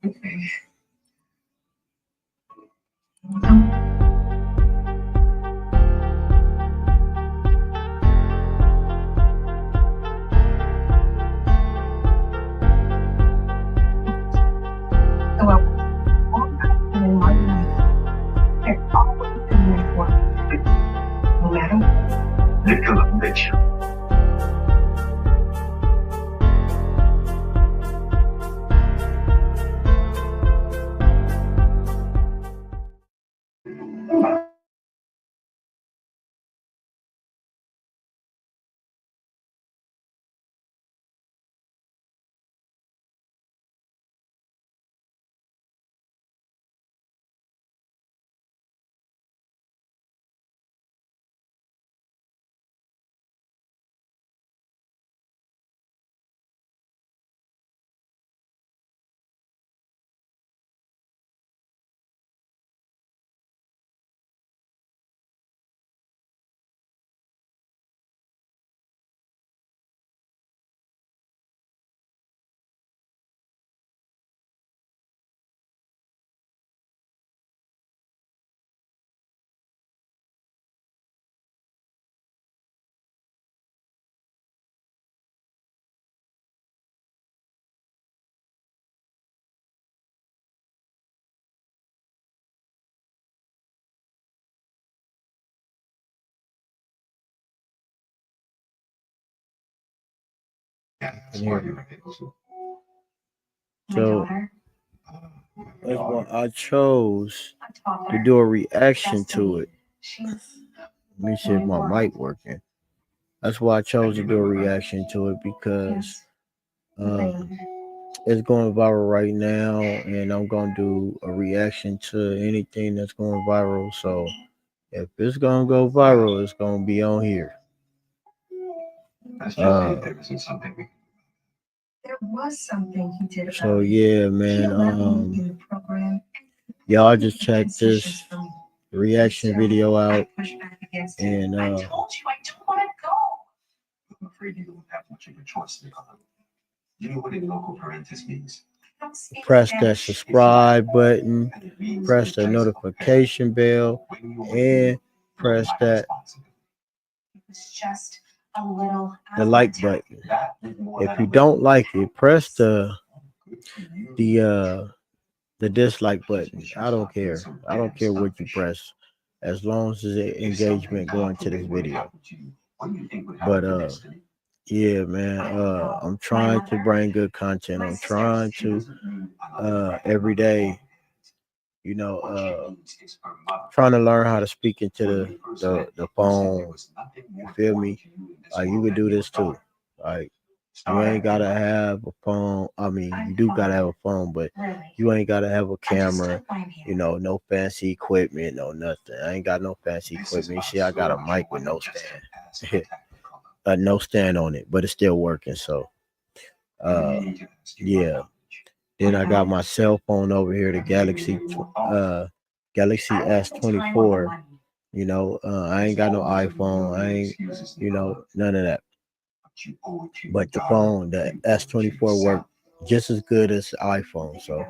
Okay. So I walked out in my life. There's always a network, no matter what. They could have met you. So that's why I chose to do a reaction to it. Let me see if my mic working. That's why I chose to do a reaction to it because um, it's going viral right now, and I'm gonna do a reaction to anything that's going viral. So if it's gonna go viral, it's gonna be on here. Uh, There was something he did so about it. yeah, He man. let me in the program. Y'all just check Concessions this for me. reaction Still, video I out, pushed back against it. and I told you I don't want to go. I'm afraid you don't have much of a choice, Nicola. You know what in local parentis means? I don't speak press that Spanish. subscribe button, And it means press the the checks are paid. notification bell, When you win, and you're press not that responsible. It was just a little the like attack. button. That is more If than a you little. don't like it, press Good for you. the dislike button. I don't care. I don't care what you press, as long as there's If something engagement God going to this forbid would video. happen to you, what do you think would But happen to Destiny? yeah, man. I'm trying to bring good content. I'm trying She to doesn't need another friend, every another day, woman. What she needs is her mother. trying to learn how to speak into When the we first the, met, the you said there phone. was nothing You more feel important me? to you in this Like you world could than do your this too. daughter. Like you Start ain't gotta acting. have a phone. I mean, you I'm do gotta have fine. a phone, but Really. you ain't gotta have a I just camera. took mine here. No fancy equipment, no nothing. I ain't got no fancy This is equipment. You my see, I got a story. mic with Wasn't no just a past stand, attack of color. no stand on it, but it's still working. So, I uh, need to ask you about yeah. knowledge. Then I got my cell phone over here, the Galaxy I like the time on the S24. money. I ain't got no iPhone. I ain't, none of that. But you owe it to your But the daughter. phone, the You owe it to S24 yourself. worked just as good as the iPhone. So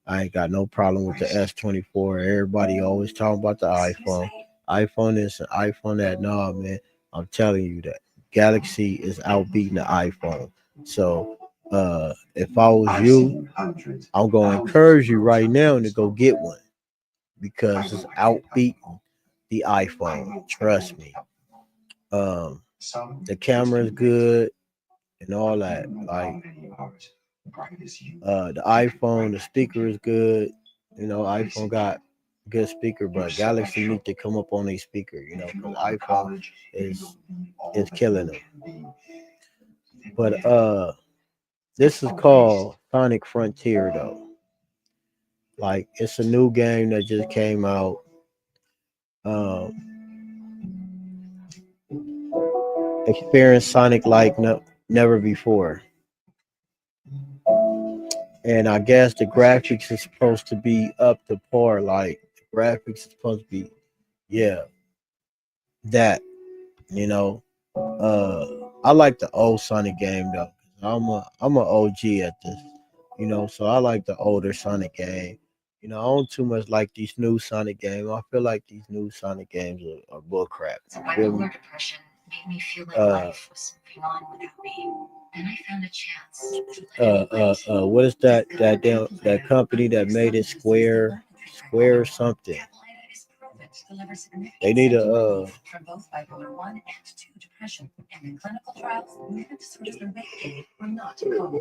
I ain't got no problem with the S24. Everybody always talking about the Excuse iPhone. me. iPhone this and iPhone that. No, man. I'm telling you that Galaxy is outbeating the iPhone. So if I was I've you, seen hundreds, I'm gonna thousands of encourage you girls right out now there to go struggling. get one I because know it's I can't help them outbeating all. the I iPhone. know I Trust won't me. help them all. Some The just camera is can't wait. good and all But that. you know how Like many hours bright as you the can iPhone, right the back into. speaker is good. iPhone Listen, got good speaker, you're but Galaxy special. need to come up on a speaker. And if you Because don't go to iPhone college, if you is don't be all is that killing you them. can be, then But yeah, this it's is a waste. called Sonic Frontier though. Like it's a new game that just came out. Um, experience Sonic like never before. And I guess the graphics is supposed to be up to par. Like the graphics is supposed to be, yeah, that. You know, I like the old Sonic game though. I'm a OG at this. You know, so I like the older Sonic game. You know, I don't too much like these new Sonic games. I feel like these new Sonic games are bull crap. So You feel me? bipolar depression made me feel like Uh, life was moving on without me. Then I found a chance. What is that company that made it Square something? They need a For both bipolar 1 and 2 depression. And in clinical trials, movement disorders and weight gain were not common.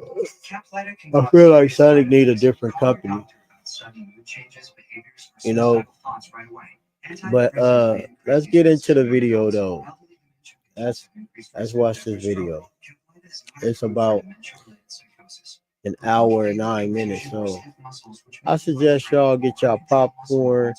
I feel like Sonic need a different company. You know, but let's get into the video though. Let's watch this video. It's about an hour and 9 minutes, so I suggest y'all get y'all popcorn,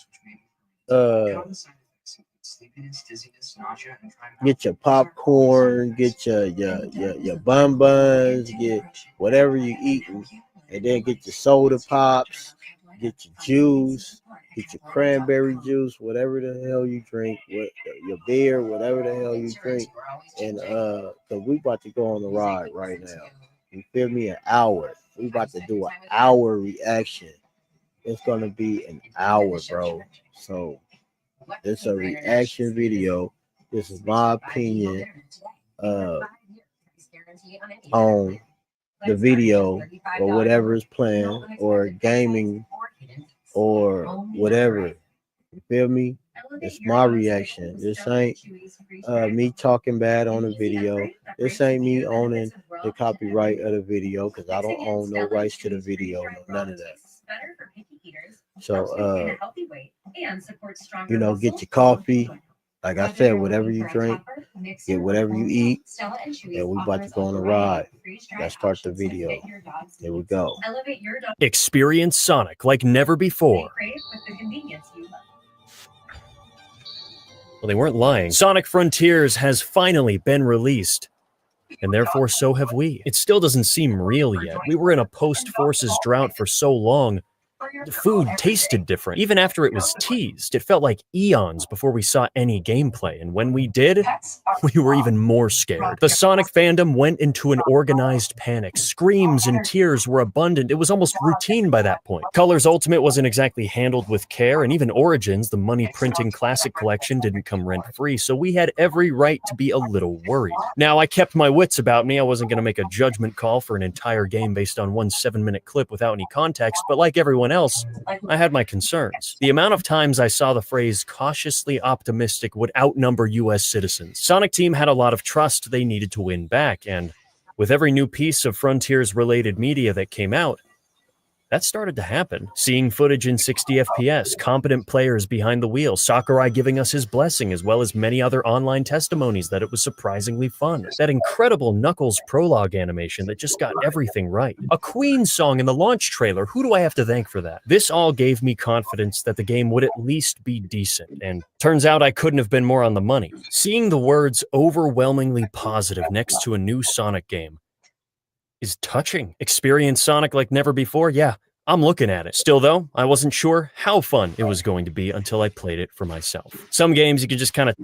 get your popcorn, get your buns, get whatever you eating, and then get your soda pops, get your juice, get your cranberry juice, whatever the hell you drink, your beer, whatever the hell you drink, and cause we about to go on the ride right now. You feel me? An hour. We about to do an hour reaction. It's gonna be an hour, bro. So it's a reaction video. This is my opinion on the video or whatever is playing or gaming or whatever. You feel me? It's my reaction. This ain't me talking bad on the video. This ain't me owning the copyright of the video because I don't own no rights to the video, none of that. So you know, get your coffee. Like I said, whatever you drink, get whatever you eat, and we about to go on a ride. Let's start the video. Here we go. Experience Sonic like never before. Well, they weren't lying. Sonic Frontiers has finally been released, and therefore so have we. It still doesn't seem real yet. We were in a post-Forces drought for so long. The food tasted different. Even after it was teased, it felt like eons before we saw any gameplay, and when we did, we were even more scared. The Sonic fandom went into an organized panic. Screams and tears were abundant. It was almost routine by that point. Colors Ultimate wasn't exactly handled with care, and even Origins, the money-printing classic collection, didn't come rent-free, so we had every right to be a little worried. Now, I kept my wits about me. I wasn't going to make a judgment call for an entire game based on one 7-minute clip without any context, but like everyone else, I had my concerns. The amount of times I saw the phrase cautiously optimistic would outnumber US citizens. Sonic Team had a lot of trust they needed to win back, and with every new piece of Frontiers-related media that came out, that started to happen. Seeing footage in 60 FPS, competent players behind the wheel, Sakurai giving us his blessing, as well as many other online testimonies that it was surprisingly fun. That incredible Knuckles prologue animation that just got everything right. A Queen song in the launch trailer, who do I have to thank for that? This all gave me confidence that the game would at least be decent, and turns out I couldn't have been more on the money. Seeing the words overwhelmingly positive next to a new Sonic game is touching. Experience Sonic like never before? Yeah, I'm looking at it. Still though, I wasn't sure how fun it was going to be until I played it for myself. Some games you could just kind of...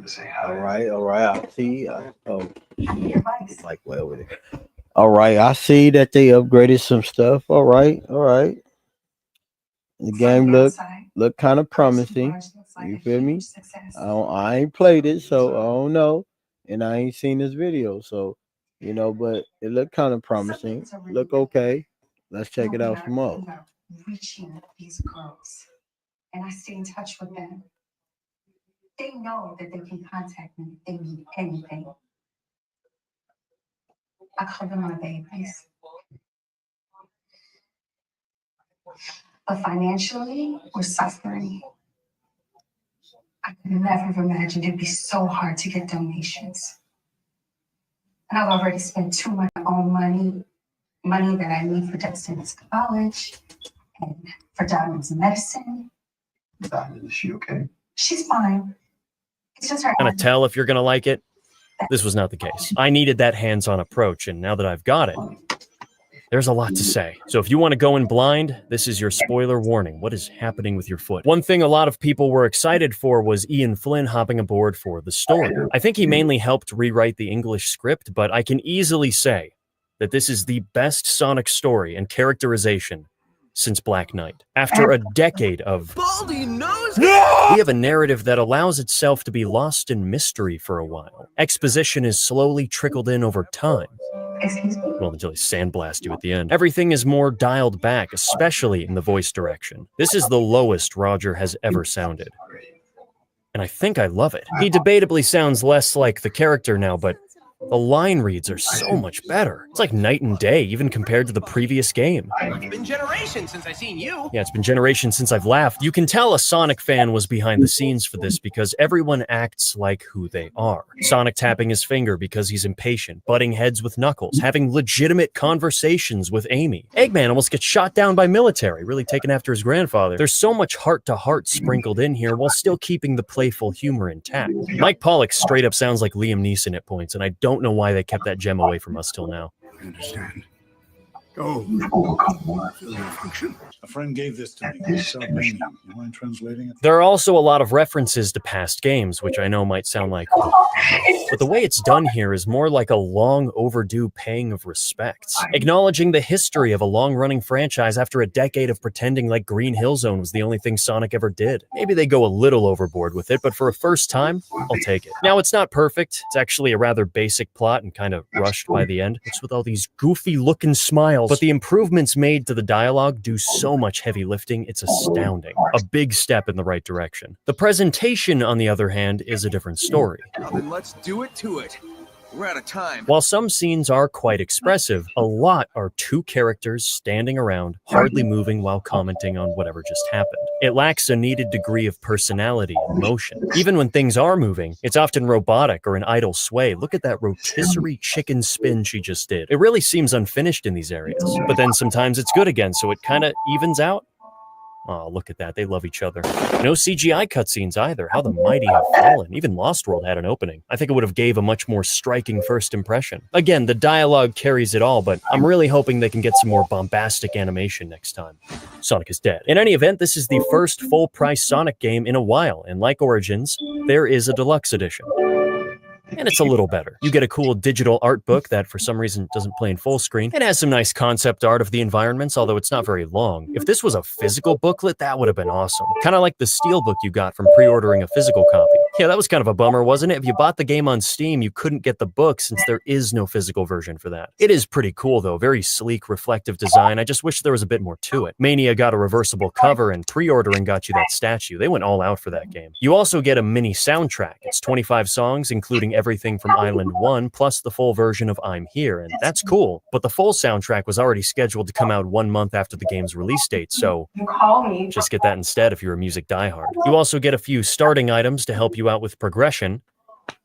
All right, I see. Like way over there. All right, I see that they upgraded some stuff. All right. The game look kind of promising. You feel me? I ain't played it, so I don't know, and I ain't seen this video, so you know, but it looked kind of promising. Look okay. Let's check it out some more. Reaching these girls, and I stay in touch with them. They know that they can contact me if they need anything. I call them my babies. But financially, we're suffering. I could never have imagined it'd be so hard to get donations. And I've already spent too much of my own money that I need for Destiny's college and for Diamond's medicine. Diamond, is she okay? She's fine. It's just her. kind of tell if you're going to like it. This was not the case. I needed that hands-on approach, and now that I've got it, there's a lot to say. So if you want to go in blind, this is your spoiler warning. What is happening with your foot? One thing a lot of people were excited for was Ian Flynn hopping aboard for the story. I think he mainly helped rewrite the English script, but I can easily say that this is the best Sonic story and characterization since Black Knight. After a decade of Baldy knows. we have a narrative that allows itself to be lost in mystery for a while. Exposition is slowly trickled in over time. Excuse me? Well, until they sandblast you at the end. Everything is more dialed back, especially in the voice direction. This is the lowest Roger has ever sounded. And I think I love it. He debatably sounds less like the character now, but the line reads are so much better. It's like night and day, even compared to the previous game. It's been generations since I seen you. Yeah, it's been generations since I've laughed. You can tell a Sonic fan was behind the scenes for this because everyone acts like who they are. Sonic tapping his finger because he's impatient, butting heads with Knuckles, having legitimate conversations with Amy. Eggman almost gets shot down by military, really taken after his grandfather. There's so much heart-to-heart sprinkled in here while still keeping the playful humor intact. Mike Pollock straight up sounds like Liam Neeson at points, and I don't know why they kept that gem away from us till now. I understand. Go. Fill your function. A friend gave this to me. It's Albanian. You mind translating it? There are also a lot of references to past games, which I know might sound like, but the way it's done here is more like a long overdue paying of respects, acknowledging the history of a long-running franchise after a decade of pretending like Green Hill Zone was the only thing Sonic ever did. Maybe they go a little overboard with it, but for a first time, I'll take it. Now, it's not perfect. It's actually a rather basic plot and kind of rushed by the end. It's with all these goofy-looking smiles, but the improvements made to the dialogue do so much heavy lifting, it's astounding. A big step in the right direction. The presentation, on the other hand, is a different story. Well, then let's do it to it. We're out of time. While some scenes are quite expressive, a lot are two characters standing around, hardly moving while commenting on whatever just happened. It lacks a needed degree of personality and motion. Even when things are moving, it's often robotic or an idle sway. Look at that rotisserie chicken spin she just did. It really seems unfinished in these areas. But then sometimes it's good again, so it kind of evens out. Oh, look at that. They love each other. No CGI cutscenes either. How the mighty have fallen. Even Lost World had an opening. I think it would have gave a much more striking first impression. Again, the dialogue carries it all, but I'm really hoping they can get some more bombastic animation next time. Sonic is dead. In any event, this is the first full-price Sonic game in a while, and like Origins, there is a deluxe edition. And it's a little better. You get a cool digital art book that for some reason doesn't play in full screen. It has some nice concept art of the environments, although it's not very long. If this was a physical booklet, that would have been awesome. Kind of like the Steelbook you got from pre-ordering a physical copy. Yeah, that was kind of a bummer, wasn't it? If you bought the game on Steam, you couldn't get the book since there is no physical version for that. It is pretty cool though, very sleek, reflective design. I just wish there was a bit more to it. Mania got a reversible cover and pre-ordering got you that statue. They went all out for that game. You also get a mini soundtrack. It's 25 songs, including everything from Island 1, plus the full version of I'm Here, and that's cool. But the full soundtrack was already scheduled to come out 1 month after the game's release date, so just get that instead if you're a music diehard. You also get a few starting items to help you out with progression.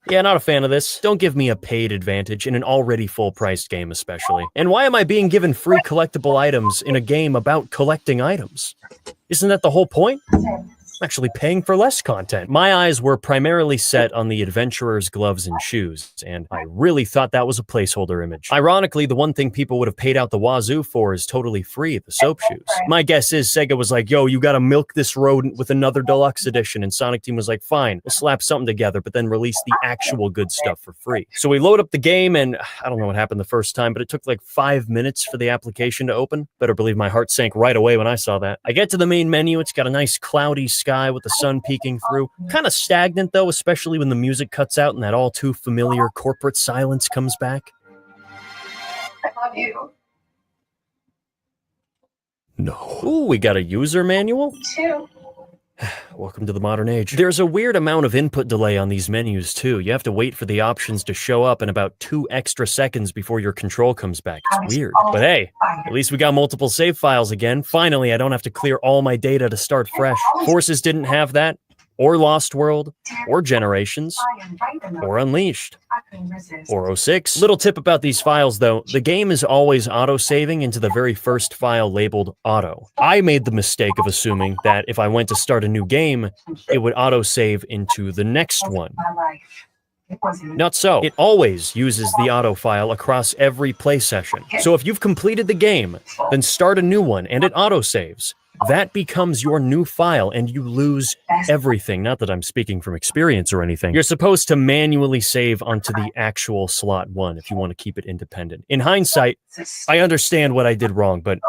Yeah, not a fan of this. Don't give me a paid advantage in an already full-priced game especially. And why am I being given free collectible items in a game about collecting items? Isn't that the whole point? I'm actually paying for less content. My eyes were primarily set on the adventurer's gloves and shoes, and I really thought that was a placeholder image. Ironically, the one thing people would have paid out the wazoo for is totally free, the soap shoes. My guess is Sega was like, yo, you gotta milk this rodent with another deluxe edition, and Sonic Team was like, fine, we'll slap something together, but then release the actual good stuff for free. So we load up the game, and I don't know what happened the first time, but it took like 5 minutes for the application to open. Better believe my heart sank right away when I saw that. I get to the main menu, it's got a nice cloudy sky with the sun peeking through. Kind of stagnant though, especially when the music cuts out and that all too familiar corporate silence comes back. I love you No. Ooh, we got a user manual? too. Welcome to the modern age. There's a weird amount of input delay on these menus too. You have to wait for the options to show up in about 2 extra seconds before your control comes back. It's weird. But hey, at least we got multiple save files again. Finally, I don't have to clear all my data to start fresh. Forces didn't have that, or Lost World, or Generations, or Unleashed, or 06. Little tip about these files though, the game is always auto-saving into the very first file labeled auto. I made the mistake of assuming that if I went to start a new game, it would auto-save into the next one. Not so. It always uses the auto file across every play session. So if you've completed the game, then start a new one and it auto-saves. that becomes your new file and you lose Best everything. Not that I'm speaking from experience or anything. You're supposed to manually save onto the actual slot 1 if you want to keep it independent. In hindsight, I understand what I did wrong, but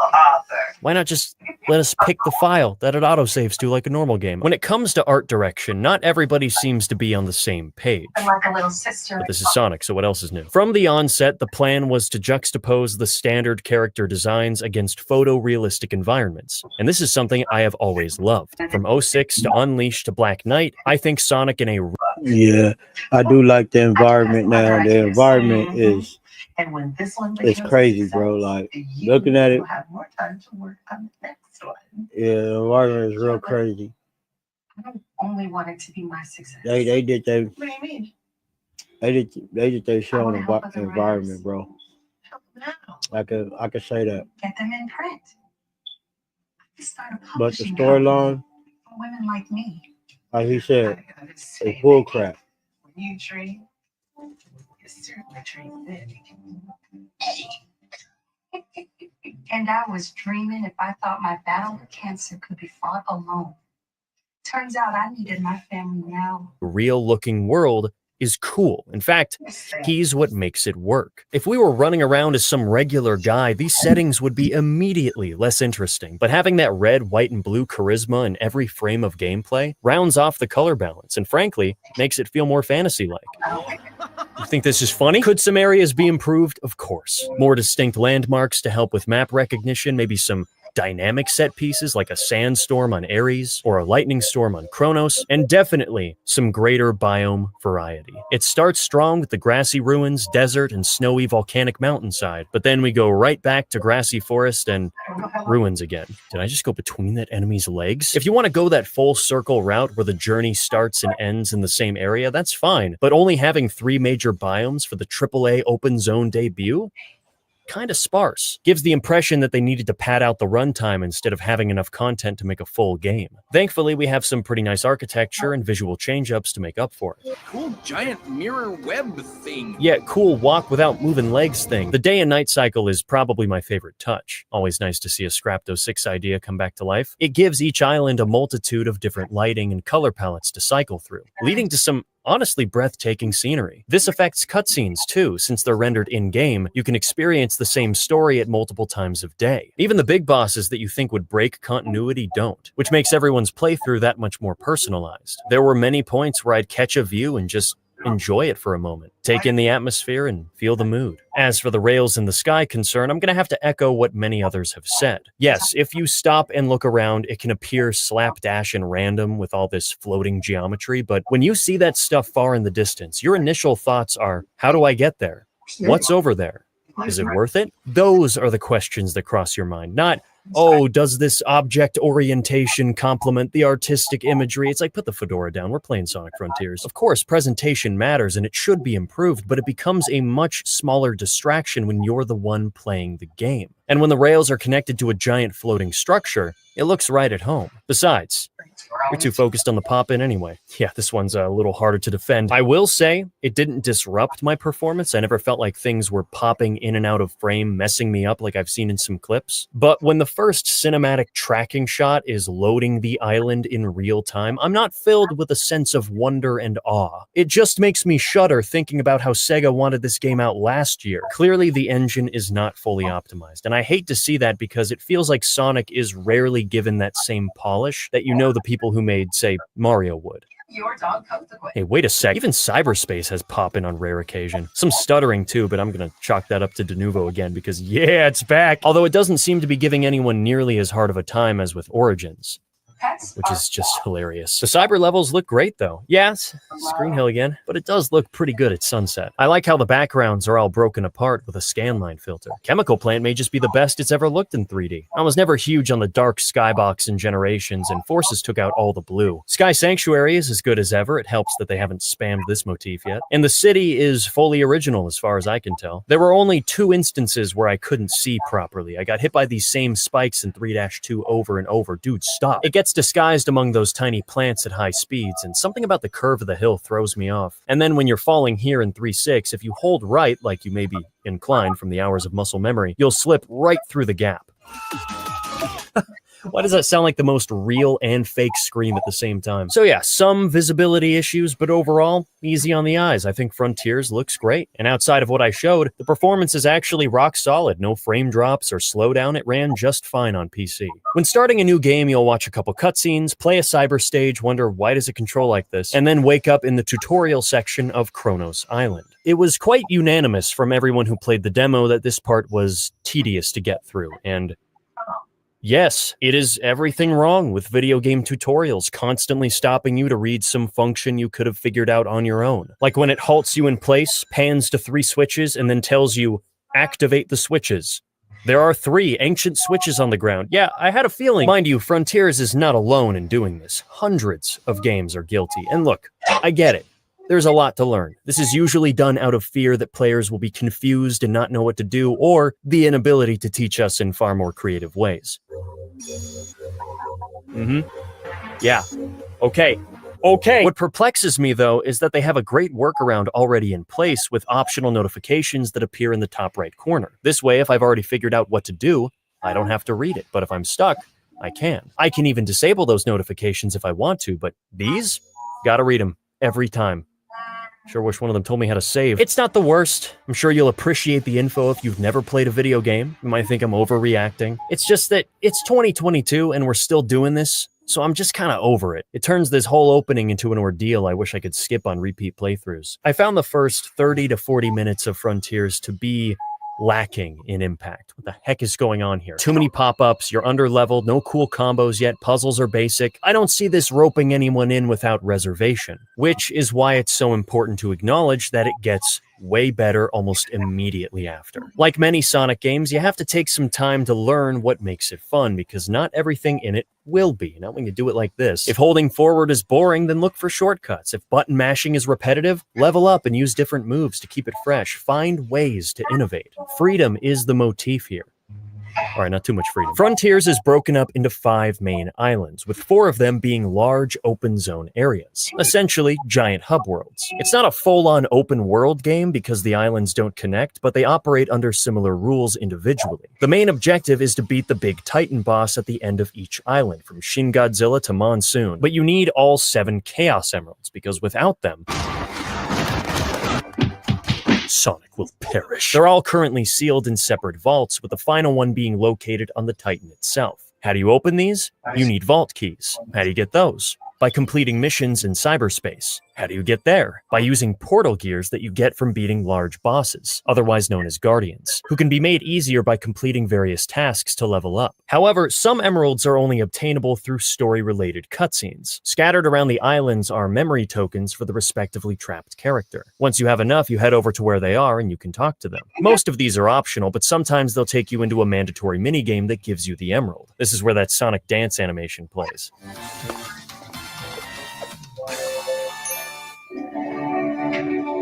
why not just let us pick the file that it autosaves to like a normal game? When it comes to art direction, not everybody seems to be on the same page. I'm like a little sister. But this is Sonic, so what else is new? From the onset, the plan was to juxtapose the standard character designs against photorealistic environments. And this is something I have always loved. From 06 to Unleashed to Black Knight, I think Sonic in a Yeah, I do like the environment now. The environment is And when this one it's crazy, bro. Like looking at it, have more time to work on the next one. yeah, the environment is real crazy. I don't only want it to be my success. They did they What do you mean? they did their show on wanna the help other environment, writers. bro. Help now. I could say that. Get them in print. I could start a But the publishing storyline, company for women like me. like he said, I gotta say, it's bull crap. when you dream, you certainly dream big. And I was dreaming if I thought my battle with cancer could be fought alone. Turns out I needed my family now. real-looking world is cool. In fact, he's what makes it work. If we were running around as some regular guy, these settings would be immediately less interesting. But having that red, white, and blue charisma in every frame of gameplay rounds off the color balance and frankly, makes it feel more fantasy-like. You think this is funny? Could some areas be improved? Of course. More distinct landmarks to help with map recognition, maybe some dynamic set pieces like a sandstorm on Ares or a lightning storm on Kronos, and definitely some greater biome variety. It starts strong with the grassy ruins, desert, and snowy volcanic mountainside, but then we go right back to grassy forest and ruins again. Did I just go between that enemy's legs? If you want to go that full circle route where the journey starts and ends in the same area, that's fine, but only having 3 major biomes for the AAA open zone debut? Kind of sparse. Gives the impression that they needed to pad out the runtime instead of having enough content to make a full game. Thankfully, we have some pretty nice architecture and visual change-ups to make up for it. Cool giant mirror web thing. Yeah, cool walk without moving legs thing. The day and night cycle is probably my favorite touch. Always nice to see a Scrapto 6 idea come back to life. It gives each island a multitude of different lighting and color palettes to cycle through, leading to some honestly breathtaking scenery. This affects cutscenes too, since they're rendered in-game. You can experience the same story at multiple times of day. Even the big bosses that you think would break continuity don't, which makes everyone's playthrough that much more personalized. There were many points where I'd catch a view and just enjoy it for a moment, take in the atmosphere and feel the mood. As for the rails in the sky concern, I'm going to have to echo what many others have said. Yes, if you stop and look around, it can appear slapdash and random with all this floating geometry, but when you see that stuff far in the distance, your initial thoughts are, how do I get there? What's over there? Is it worth it? Those are the questions that cross your mind, not, oh, does this object orientation complement the artistic imagery? It's like, put the fedora down. We're playing Sonic Frontiers. Of course, presentation matters and it should be improved, but it becomes a much smaller distraction when you're the one playing the game. And when the rails are connected to a giant floating structure, it looks right at home. Besides, we're too focused on the pop-in anyway. Yeah, this one's a little harder to defend. I will say, it didn't disrupt my performance. I never felt like things were popping in and out of frame, messing me up like I've seen in some clips. But when the first cinematic tracking shot is loading the island in real time, I'm not filled with a sense of wonder and awe. It just makes me shudder thinking about how Sega wanted this game out last year. Clearly, the engine is not fully optimized, and I hate to see that because it feels like Sonic is rarely given that same polish that you know the people who made, say, Mario would. Your dog comes away. Hey, wait a sec. Even cyberspace has pop-in on rare occasion. Some stuttering too, but I'm gonna chalk that up to Denuvo again because yeah, it's back. Although it doesn't seem to be giving anyone nearly as hard of a time as with Origins, Pets which are is just hilarious. The cyber levels look great though. Yes, Screen Hill again, but it does look pretty good at sunset. I like how the backgrounds are all broken apart with a scanline filter. Chemical Plant may just be the best it's ever looked in 3D. I was never huge on the dark skybox in Generations, and Forces took out all the blue. Sky Sanctuary is as good as ever. It helps that they haven't spammed this motif yet. And the city is fully original as far as I can tell. There were only 2 instances where I couldn't see properly. I got hit by these same spikes in 3-2 over and over. Dude, stop. It gets disguised among those tiny plants at high speeds, and something about the curve of the hill throws me off. And then when you're falling here in 3-6, if you hold right, like you may be inclined from the hours of muscle memory, you'll slip right through the gap. Why does that sound like the most real and fake scream at the same time? So yeah, some visibility issues, but overall, easy on the eyes. I think Frontiers looks great. And outside of what I showed, the performance is actually rock solid. No frame drops or slowdown. It ran just fine on PC. When starting a new game, you'll watch a couple cutscenes, play a cyber stage, wonder why does it control like this, and then wake up in the tutorial section of Kronos Island. It was quite unanimous from everyone who played the demo that this part was tedious to get through, and yes, it is everything wrong with video game tutorials constantly stopping you to read some function you could have figured out on your own. Like when it halts you in place, pans to 3 switches, and then tells you, activate the switches. There are 3 ancient switches on the ground. Yeah, I had a feeling. Mind you, Frontiers is not alone in doing this. Hundreds of games are guilty. And look, I get it. There's a lot to learn. This is usually done out of fear that players will be confused and not know what to do, or the inability to teach us in far more creative ways. Yeah. Okay. What perplexes me, though, is that they have a great workaround already in place with optional notifications that appear in the top right corner. This way, if I've already figured out what to do, I don't have to read it. But if I'm stuck, I can. I can even disable those notifications if I want to, but these? Gotta read them every time. Sure wish one of them told me how to save. It's not the worst. I'm sure you'll appreciate the info if you've never played a video game. You might think I'm overreacting. It's just that it's 2022 and we're still doing this, so I'm just kind of over it. It turns this whole opening into an ordeal I wish I could skip on repeat playthroughs. I found the first 30 to 40 minutes of Frontiers to be lacking in impact. What the heck is going on here? Too many pop-ups, you're under-leveled, no cool combos yet, puzzles are basic. I don't see this roping anyone in without reservation, which is why it's so important to acknowledge that it gets way better almost immediately after. Like many Sonic games, you have to take some time to learn what makes it fun, because not everything in it will be, not when you do it like this. If holding forward is boring, then look for shortcuts. If button mashing is repetitive, level up and use different moves to keep it fresh. Find ways to innovate. Freedom is the motif here. All right, not too much freedom. Frontiers is broken up into 5 main islands, with 4 of them being large open zone areas, essentially giant hub worlds. It's not a full-on open world game because the islands don't connect, but they operate under similar rules individually. The main objective is to beat the big Titan boss at the end of each island, from Shin Godzilla to Monsoon. But you need all 7 Chaos Emeralds, because without them, Sonic will perish. They're all currently sealed in separate vaults, with the final one being located on the Titan itself. How do you open these? You need vault keys. How do you get those? By completing missions in cyberspace. How do you get there? By using portal gears that you get from beating large bosses, otherwise known as Guardians, who can be made easier by completing various tasks to level up. However, some emeralds are only obtainable through story-related cutscenes. Scattered around the islands are memory tokens for the respectively trapped character. Once you have enough, you head over to where they are and you can talk to them. Most of these are optional, but sometimes they'll take you into a mandatory minigame that gives you the emerald. This is where that Sonic dance animation plays.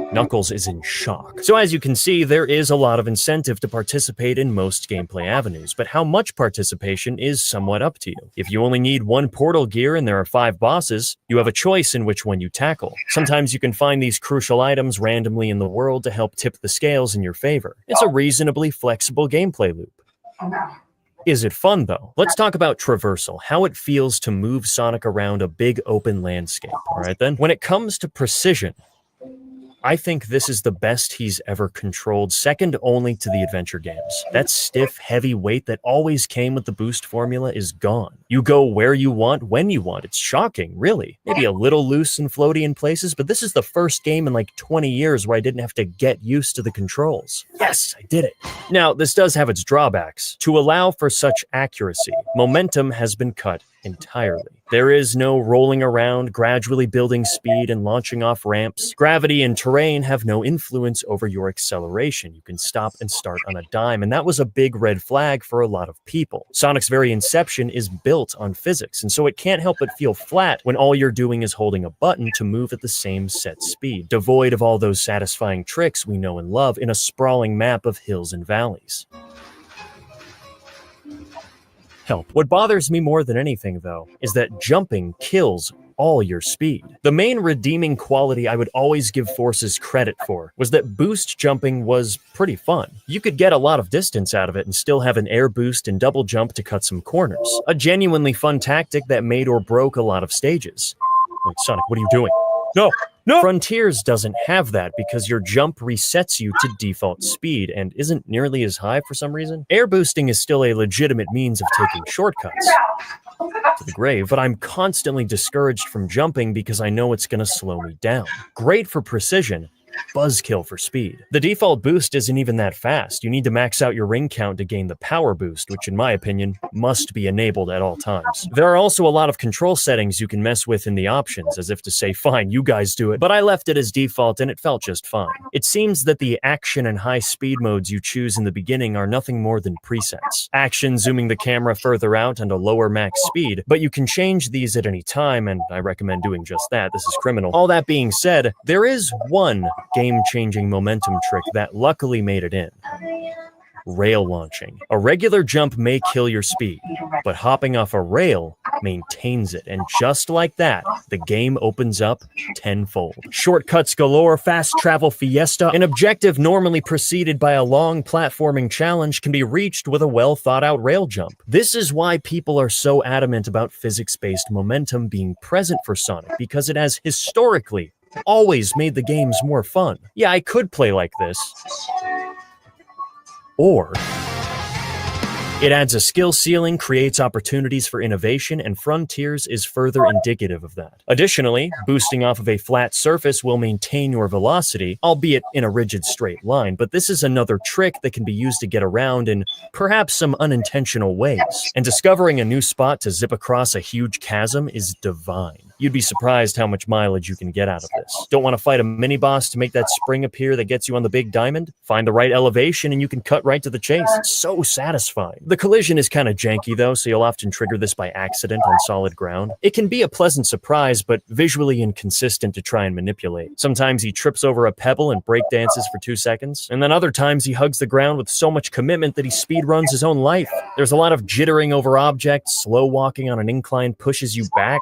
Knuckles is in shock. So as you can see, there is a lot of incentive to participate in most gameplay avenues, but how much participation is somewhat up to you. If you only need 1 portal gear and there are 5 bosses, you have a choice in which one you tackle. Sometimes you can find these crucial items randomly in the world to help tip the scales in your favor. It's a reasonably flexible gameplay loop. Is it fun, though? Let's talk about traversal, how it feels to move Sonic around a big open landscape. All right then? When it comes to precision, I think this is the best he's ever controlled, second only to the adventure games. That stiff, heavy weight that always came with the boost formula is gone. You go where you want, when you want. It's shocking, really. Maybe a little loose and floaty in places, but this is the first game in like 20 years where I didn't have to get used to the controls. Yes, I did it. Now, this does have its drawbacks. To allow for such accuracy, momentum has been cut entirely. There is no rolling around, gradually building speed and launching off ramps. Gravity and terrain have no influence over your acceleration. You can stop and start on a dime, and that was a big red flag for a lot of people. Sonic's very inception is built on physics, and so it can't help but feel flat when all you're doing is holding a button to move at the same set speed, devoid of all those satisfying tricks we know and love in a sprawling map of hills and valleys. Help. What bothers me more than anything, though, is that jumping kills all your speed. The main redeeming quality I would always give Forces credit for was that boost jumping was pretty fun. You could get a lot of distance out of it and still have an air boost and double jump to cut some corners. A genuinely fun tactic that made or broke a lot of stages. Wait, Sonic, what are you doing? No! No! Frontiers doesn't have that because your jump resets you to default speed and isn't nearly as high for some reason. Air boosting is still a legitimate means of taking shortcuts to the grave, but I'm constantly discouraged from jumping because I know it's gonna slow me down. Great for precision, buzzkill for speed. The default boost isn't even that fast. You need to max out your ring count to gain the power boost, which in my opinion must be enabled at all times. There are also a lot of control settings you can mess with in the options, as if to say, fine, you guys do it, but I left it as default and it felt just fine. It seems that the action and high speed modes you choose in the beginning are nothing more than presets. Action zooming the camera further out and a lower max speed, but you can change these at any time, and I recommend doing just that. This is criminal. All that being said, there is one game-changing momentum trick that luckily made it in. Rail launching. A regular jump may kill your speed, but hopping off a rail maintains it, and just like that, the game opens up tenfold. Shortcuts galore, fast travel fiesta, an objective normally preceded by a long platforming challenge can be reached with a well-thought-out rail jump. This is why people are so adamant about physics-based momentum being present for Sonic, because it has historically always made the games more fun. Yeah, I could play like this. Or it adds a skill ceiling, creates opportunities for innovation, and Frontiers is further indicative of that. Additionally, boosting off of a flat surface will maintain your velocity, albeit in a rigid straight line, but this is another trick that can be used to get around in perhaps some unintentional ways. And discovering a new spot to zip across a huge chasm is divine. You'd be surprised how much mileage you can get out of this. Don't want to fight a mini-boss to make that spring appear that gets you on the big diamond? Find the right elevation and you can cut right to the chase. It's so satisfying. The collision is kind of janky though, so you'll often trigger this by accident on solid ground. It can be a pleasant surprise, but visually inconsistent to try and manipulate. Sometimes he trips over a pebble and breakdances for 2 seconds, and then other times he hugs the ground with so much commitment that he speedruns his own life. There's a lot of jittering over objects, slow walking on an incline pushes you back.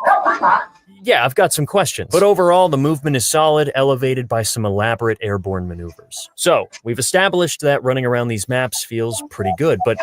Yeah, I've got some questions. But overall, the movement is solid, elevated by some elaborate airborne maneuvers. So, we've established that running around these maps feels pretty good, but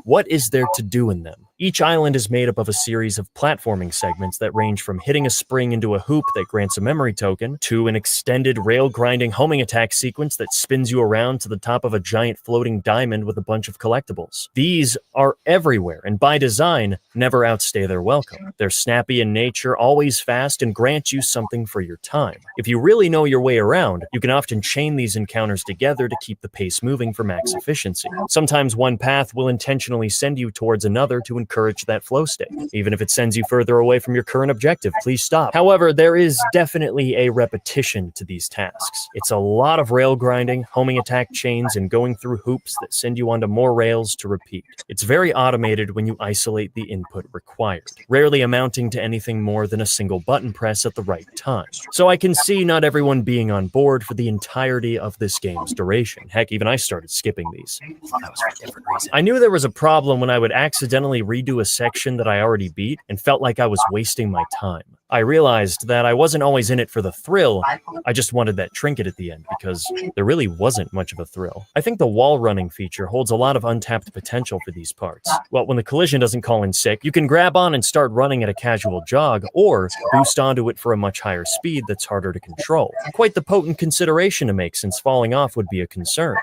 what is there to do in them? Each island is made up of a series of platforming segments that range from hitting a spring into a hoop that grants a memory token, to an extended rail-grinding homing attack sequence that spins you around to the top of a giant floating diamond with a bunch of collectibles. These are everywhere, and by design, never outstay their welcome. They're snappy in nature, always fast, and grant you something for your time. If you really know your way around, you can often chain these encounters together to keep the pace moving for max efficiency. Sometimes one path will intentionally send you towards another to encourage that flow state. Even if it sends you further away from your current objective, please stop. However, there is definitely a repetition to these tasks. It's a lot of rail grinding, homing attack chains, and going through hoops that send you onto more rails to repeat. It's very automated when you isolate the input required, rarely amounting to anything more than a single button press at the right time. So I can see not everyone being on board for the entirety of this game's duration. Heck, even I started skipping these. That was for a different reason. I knew there was a problem when I would accidentally redo a section that I already beat and felt like I was wasting my time. I realized that I wasn't always in it for the thrill, I just wanted that trinket at the end because there really wasn't much of a thrill. I think the wall running feature holds a lot of untapped potential for these parts. Well, when the collision doesn't call in sick, you can grab on and start running at a casual jog, or boost onto it for a much higher speed that's harder to control. Quite the potent consideration to make, since falling off would be a concern.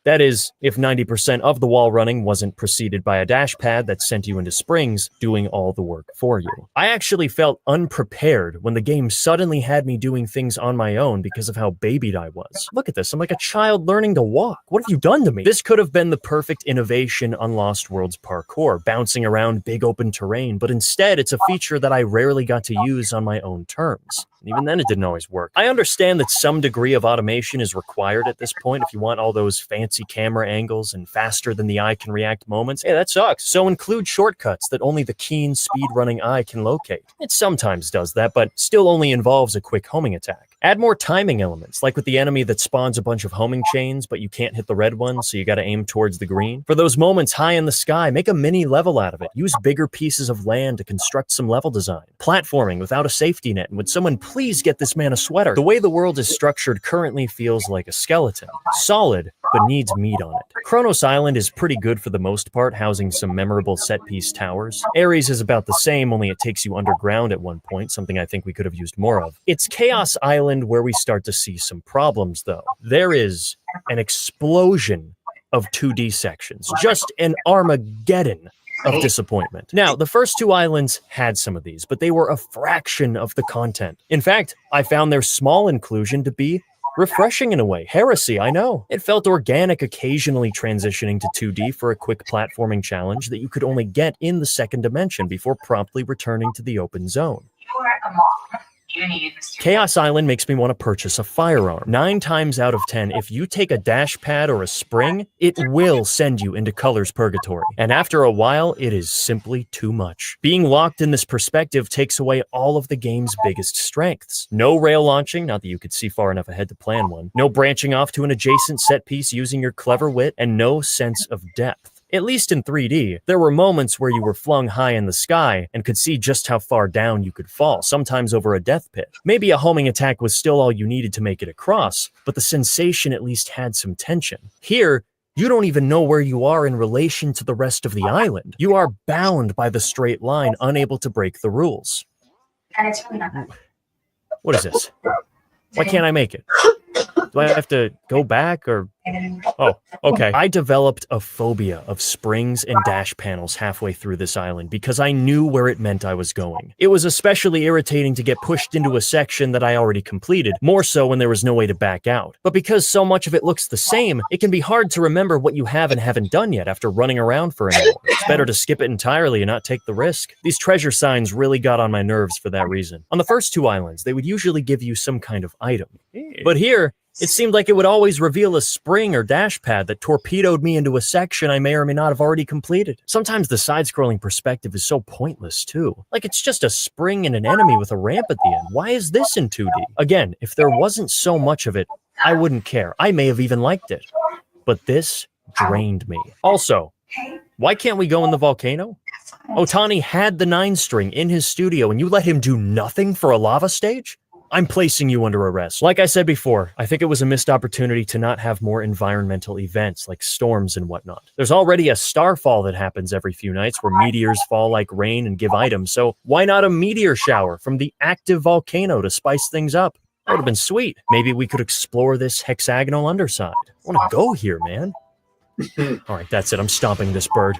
That is, if 90% of the wall running wasn't preceded by a dash pad that sent you into springs, doing all the work for you. I actually felt unprepared when the game suddenly had me doing things on my own because of how babied I was. Look at this, I'm like a child learning to walk. What have you done to me? This could have been the perfect innovation on Lost Worlds parkour, bouncing around big open terrain, but instead it's a feature that I rarely got to use on my own terms. And even then, it didn't always work. I understand that some degree of automation is required at this point if you want all those fancy camera angles and faster than the eye can react moments. Hey, that sucks. So include shortcuts that only the keen speed-running eye can locate. It sometimes does that, but still only involves a quick homing attack. Add more timing elements, like with the enemy that spawns a bunch of homing chains, but you can't hit the red one, so you gotta aim towards the green. For those moments high in the sky, make a mini level out of it. Use bigger pieces of land to construct some level design. Platforming without a safety net, and would someone please get this man a sweater? The way the world is structured currently feels like a skeleton. Solid, but needs meat on it. Kronos Island is pretty good for the most part, housing some memorable set-piece towers. Ares is about the same, only it takes you underground at one point, something I think we could have used more of. It's Chaos Island where we start to see some problems, though. There is an explosion of 2D sections, just an Armageddon of disappointment. Now, the first two islands had some of these, but they were a fraction of the content. In fact, I found their small inclusion to be refreshing in a way. Heresy, I know. It felt organic, occasionally transitioning to 2D for a quick platforming challenge that you could only get in the second dimension before promptly returning to the open zone. Chaos Island makes me want to purchase a firearm. 9 times out of 10, if you take a dash pad or a spring, it will send you into Color's Purgatory. And after a while, it is simply too much. Being locked in this perspective takes away all of the game's biggest strengths. No rail launching, not that you could see far enough ahead to plan one. No branching off to an adjacent set piece using your clever wit, and no sense of depth. At least in 3D, there were moments where you were flung high in the sky and could see just how far down you could fall, sometimes over a death pit. Maybe a homing attack was still all you needed to make it across, but the sensation at least had some tension. Here, you don't even know where you are in relation to the rest of the island. You are bound by the straight line, unable to break the rules. And it's really not that. What is this? Why can't I make it? Do I have to go back or... Oh, okay. I developed a phobia of springs and dash panels halfway through this island because I knew where it meant I was going. It was especially irritating to get pushed into a section that I already completed, more so when there was no way to back out. But because so much of it looks the same, it can be hard to remember what you have and haven't done yet after running around for an hour. It's better to skip it entirely and not take the risk. These treasure signs really got on my nerves for that reason. On the first two islands, they would usually give you some kind of item. But here, it seemed like it would always reveal a spring or dash pad that torpedoed me into a section I may or may not have already completed. Sometimes the side-scrolling perspective is so pointless, too. Like it's just a spring and an enemy with a ramp at the end. Why is this in 2D? Again, if there wasn't so much of it, I wouldn't care. I may have even liked it. But this drained me. Also, why can't we go in the volcano? Otani had the 9-string in his studio and you let him do nothing for a lava stage? I'm placing you under arrest. Like I said before, I think it was a missed opportunity to not have more environmental events like storms and whatnot. There's already a starfall that happens every few nights where meteors fall like rain and give items, so why not a meteor shower from the active volcano to spice things up? That would have been sweet. Maybe we could explore this hexagonal underside. I want to go here, man. All right, that's it. I'm stomping this bird.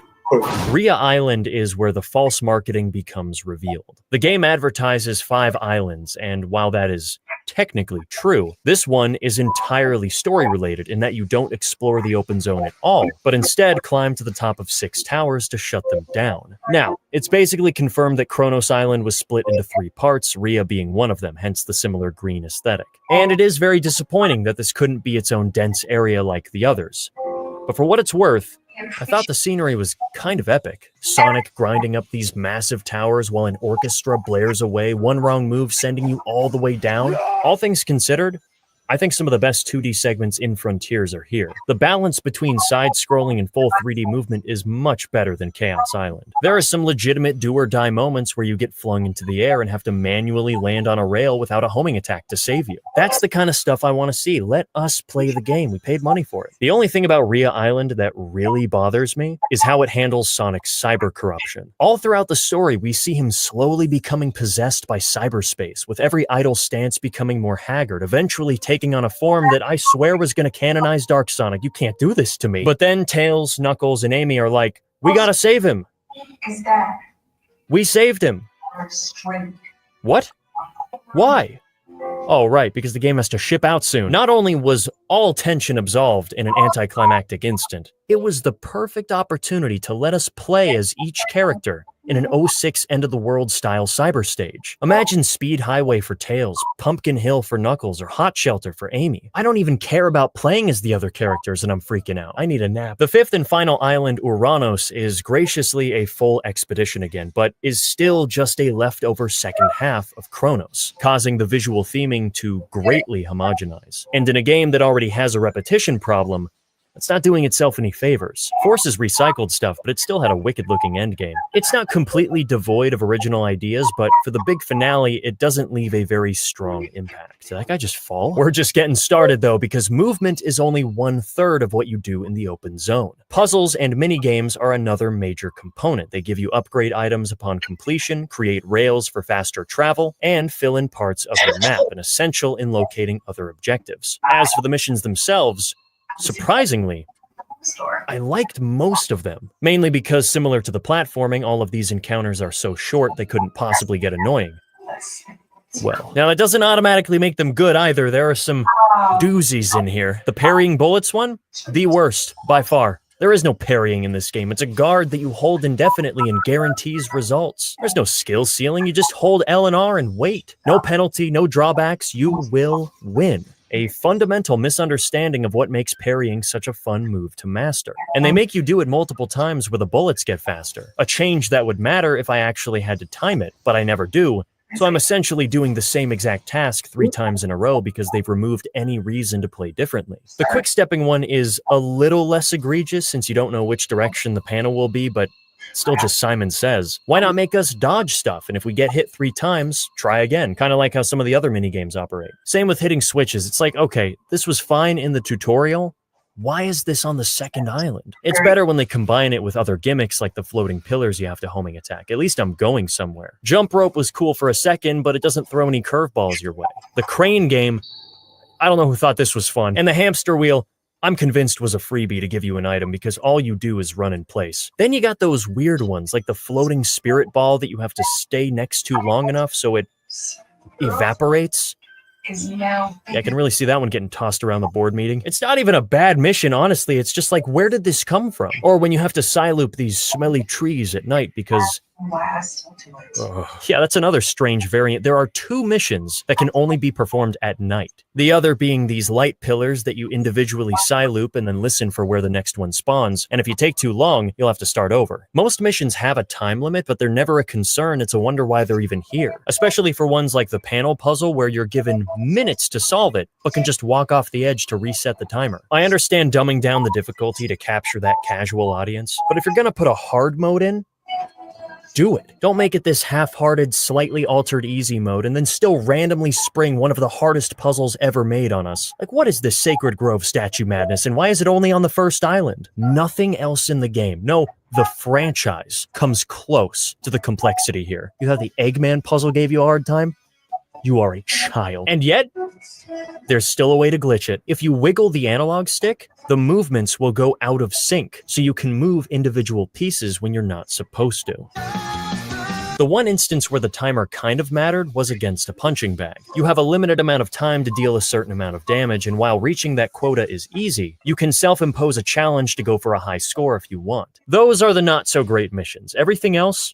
Rhea Island is where the false marketing becomes revealed. The game advertises 5 islands, and while that is technically true, this one is entirely story-related in that you don't explore the open zone at all, but instead climb to the top of 6 towers to shut them down. Now, it's basically confirmed that Kronos Island was split into 3 parts, Rhea being one of them, hence the similar green aesthetic. And it is very disappointing that this couldn't be its own dense area like the others. But for what it's worth, I thought the scenery was kind of epic. Sonic grinding up these massive towers while an orchestra blares away, one wrong move sending you all the way down. All things considered, I think some of the best 2D segments in Frontiers are here. The balance between side-scrolling and full 3D movement is much better than Chaos Island. There are some legitimate do-or-die moments where you get flung into the air and have to manually land on a rail without a homing attack to save you. That's the kind of stuff I want to see. Let us play the game. We paid money for it. The only thing about Rhea Island that really bothers me is how it handles Sonic's cyber corruption. All throughout the story, we see him slowly becoming possessed by cyberspace, with every idle stance becoming more haggard, eventually taking on a form that I swear was going to canonize Dark Sonic. You can't do this to me. But then Tails, Knuckles, and Amy are like, we gotta save him. Is that We saved him. straight? What? Why? Oh, right, because the game has to ship out soon. Not only was all tension absolved in an anticlimactic instant, it was the perfect opportunity to let us play as each character in an 06 end-of-the-world style cyber stage. Imagine Speed Highway for Tails, Pumpkin Hill for Knuckles, or Hot Shelter for Amy. I don't even care about playing as the other characters and I'm freaking out. I need a nap. The fifth and final island, Uranos, is graciously a full expedition again, but is still just a leftover second half of Chronos, causing the visual theming to greatly homogenize. And in a game that already has a repetition problem, it's not doing itself any favors. Forces recycled stuff, but it still had a wicked-looking endgame. It's not completely devoid of original ideas, but for the big finale, it doesn't leave a very strong impact. Did that guy just fall? We're just getting started, though, because movement is only 1/3 of what you do in the open zone. Puzzles and minigames are another major component. They give you upgrade items upon completion, create rails for faster travel, and fill in parts of the map, an essential in locating other objectives. As for the missions themselves, surprisingly, I liked most of them, mainly because similar to the platforming, all of these encounters are so short they couldn't possibly get annoying. Well, now that doesn't automatically make them good either. There are some doozies in here. The parrying bullets one? The worst, by far. There is no parrying in this game. It's a guard that you hold indefinitely and guarantees results. There's no skill ceiling. You just hold L and R and wait. No penalty, no drawbacks. You will win. A fundamental misunderstanding of what makes parrying such a fun move to master. And they make you do it multiple times where the bullets get faster. A change that would matter if I actually had to time it, but I never do. So I'm essentially doing the same exact task 3 times in a row because they've removed any reason to play differently. The quick stepping one is a little less egregious since you don't know which direction the panel will be, but still just Simon Says. Why not make us dodge stuff? And if we get hit 3 times, try again. Kind of like how some of the other minigames operate. Same with hitting switches. It's like, okay, this was fine in the tutorial. Why is this on the second island? It's better when they combine it with other gimmicks like the floating pillars you have to homing attack. At least I'm going somewhere. Jump rope was cool for a second, but it doesn't throw any curveballs your way. The crane game, I don't know who thought this was fun. And the hamster wheel, I'm convinced was a freebie to give you an item because all you do is run in place. Then you got those weird ones like the floating spirit ball that you have to stay next to long enough so it evaporates. Yeah, I can really see that one getting tossed around the board meeting. It's not even a bad mission, honestly. It's just like, where did this come from? Or when you have to side-loop these smelly trees at night because... Yeah, that's another strange variant. There are 2 missions that can only be performed at night. The other being these light pillars that you individually side-loop and then listen for where the next one spawns. And if you take too long, you'll have to start over. Most missions have a time limit, but they're never a concern. It's a wonder why they're even here. Especially for ones like the panel puzzle where you're given minutes to solve it, but can just walk off the edge to reset the timer. I understand dumbing down the difficulty to capture that casual audience, but if you're gonna put a hard mode in, do it. Don't make it this half-hearted, slightly altered easy mode and then still randomly spring one of the hardest puzzles ever made on us. Like, what is this Sacred Grove statue madness and why is it only on the first island? Nothing else in the game, no, the franchise comes close to the complexity here. You thought the Eggman puzzle gave you a hard time? You are a child. And yet, there's still a way to glitch it. If you wiggle the analog stick, the movements will go out of sync, so you can move individual pieces when you're not supposed to. The one instance where the timer kind of mattered was against a punching bag. You have a limited amount of time to deal a certain amount of damage, and while reaching that quota is easy, you can self-impose a challenge to go for a high score if you want. Those are the not-so-great missions. Everything else,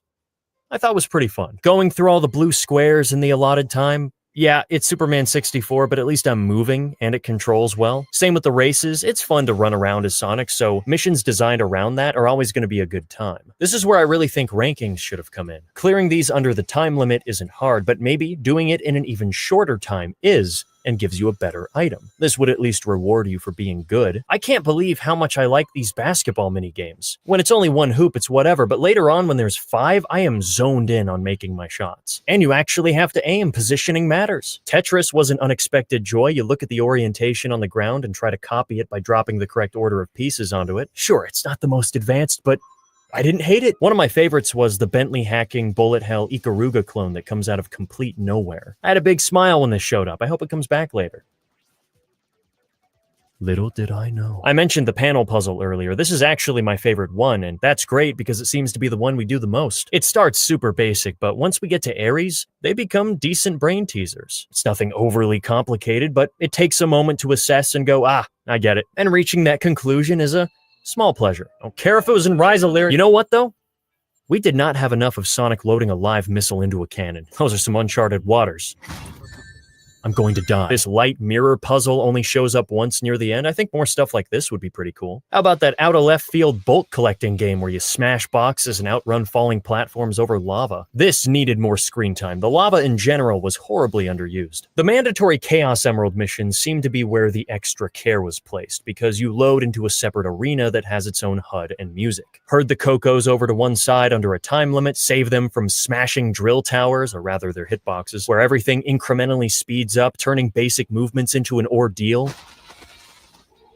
I thought was pretty fun. Going through all the blue squares in the allotted time, yeah, it's Superman 64, but at least I'm moving and it controls well. Same with the races, it's fun to run around as Sonic, so missions designed around that are always going to be a good time. This is where I really think rankings should have come in. Clearing these under the time limit isn't hard, but maybe doing it in an even shorter time is, and gives you a better item. This would at least reward you for being good. I can't believe how much I like these basketball minigames. When it's only 1 hoop, it's whatever, but later on when there's 5, I am zoned in on making my shots. And you actually have to aim, positioning matters. Tetris was an unexpected joy. You look at the orientation on the ground and try to copy it by dropping the correct order of pieces onto it. Sure, it's not the most advanced, but I didn't hate it. One of my favorites was the Bentley hacking Bullet Hell Ikaruga clone that comes out of complete nowhere. I had a big smile when this showed up. I hope it comes back later. Little did I know. I mentioned the panel puzzle earlier. This is actually my favorite one, and that's great because it seems to be the one we do the most. It starts super basic, but once we get to Ares, they become decent brain teasers. It's nothing overly complicated, but it takes a moment to assess and go, I get it. And reaching that conclusion is a small pleasure. I don't care if it was in Rise of Lyric. You know what, though? We did not have enough of Sonic loading a live missile into a cannon. Those are some uncharted waters. I'm going to die. This light mirror puzzle only shows up once near the end. I think more stuff like this would be pretty cool. How about that out of left field bolt collecting game where you smash boxes and outrun falling platforms over lava? This needed more screen time. The lava in general was horribly underused. The mandatory Chaos Emerald missions seem to be where the extra care was placed, because you load into a separate arena that has its own HUD and music. Herd the Cocos over to one side under a time limit, save them from smashing drill towers, or rather their hitboxes, where everything incrementally speeds up, turning basic movements into an ordeal.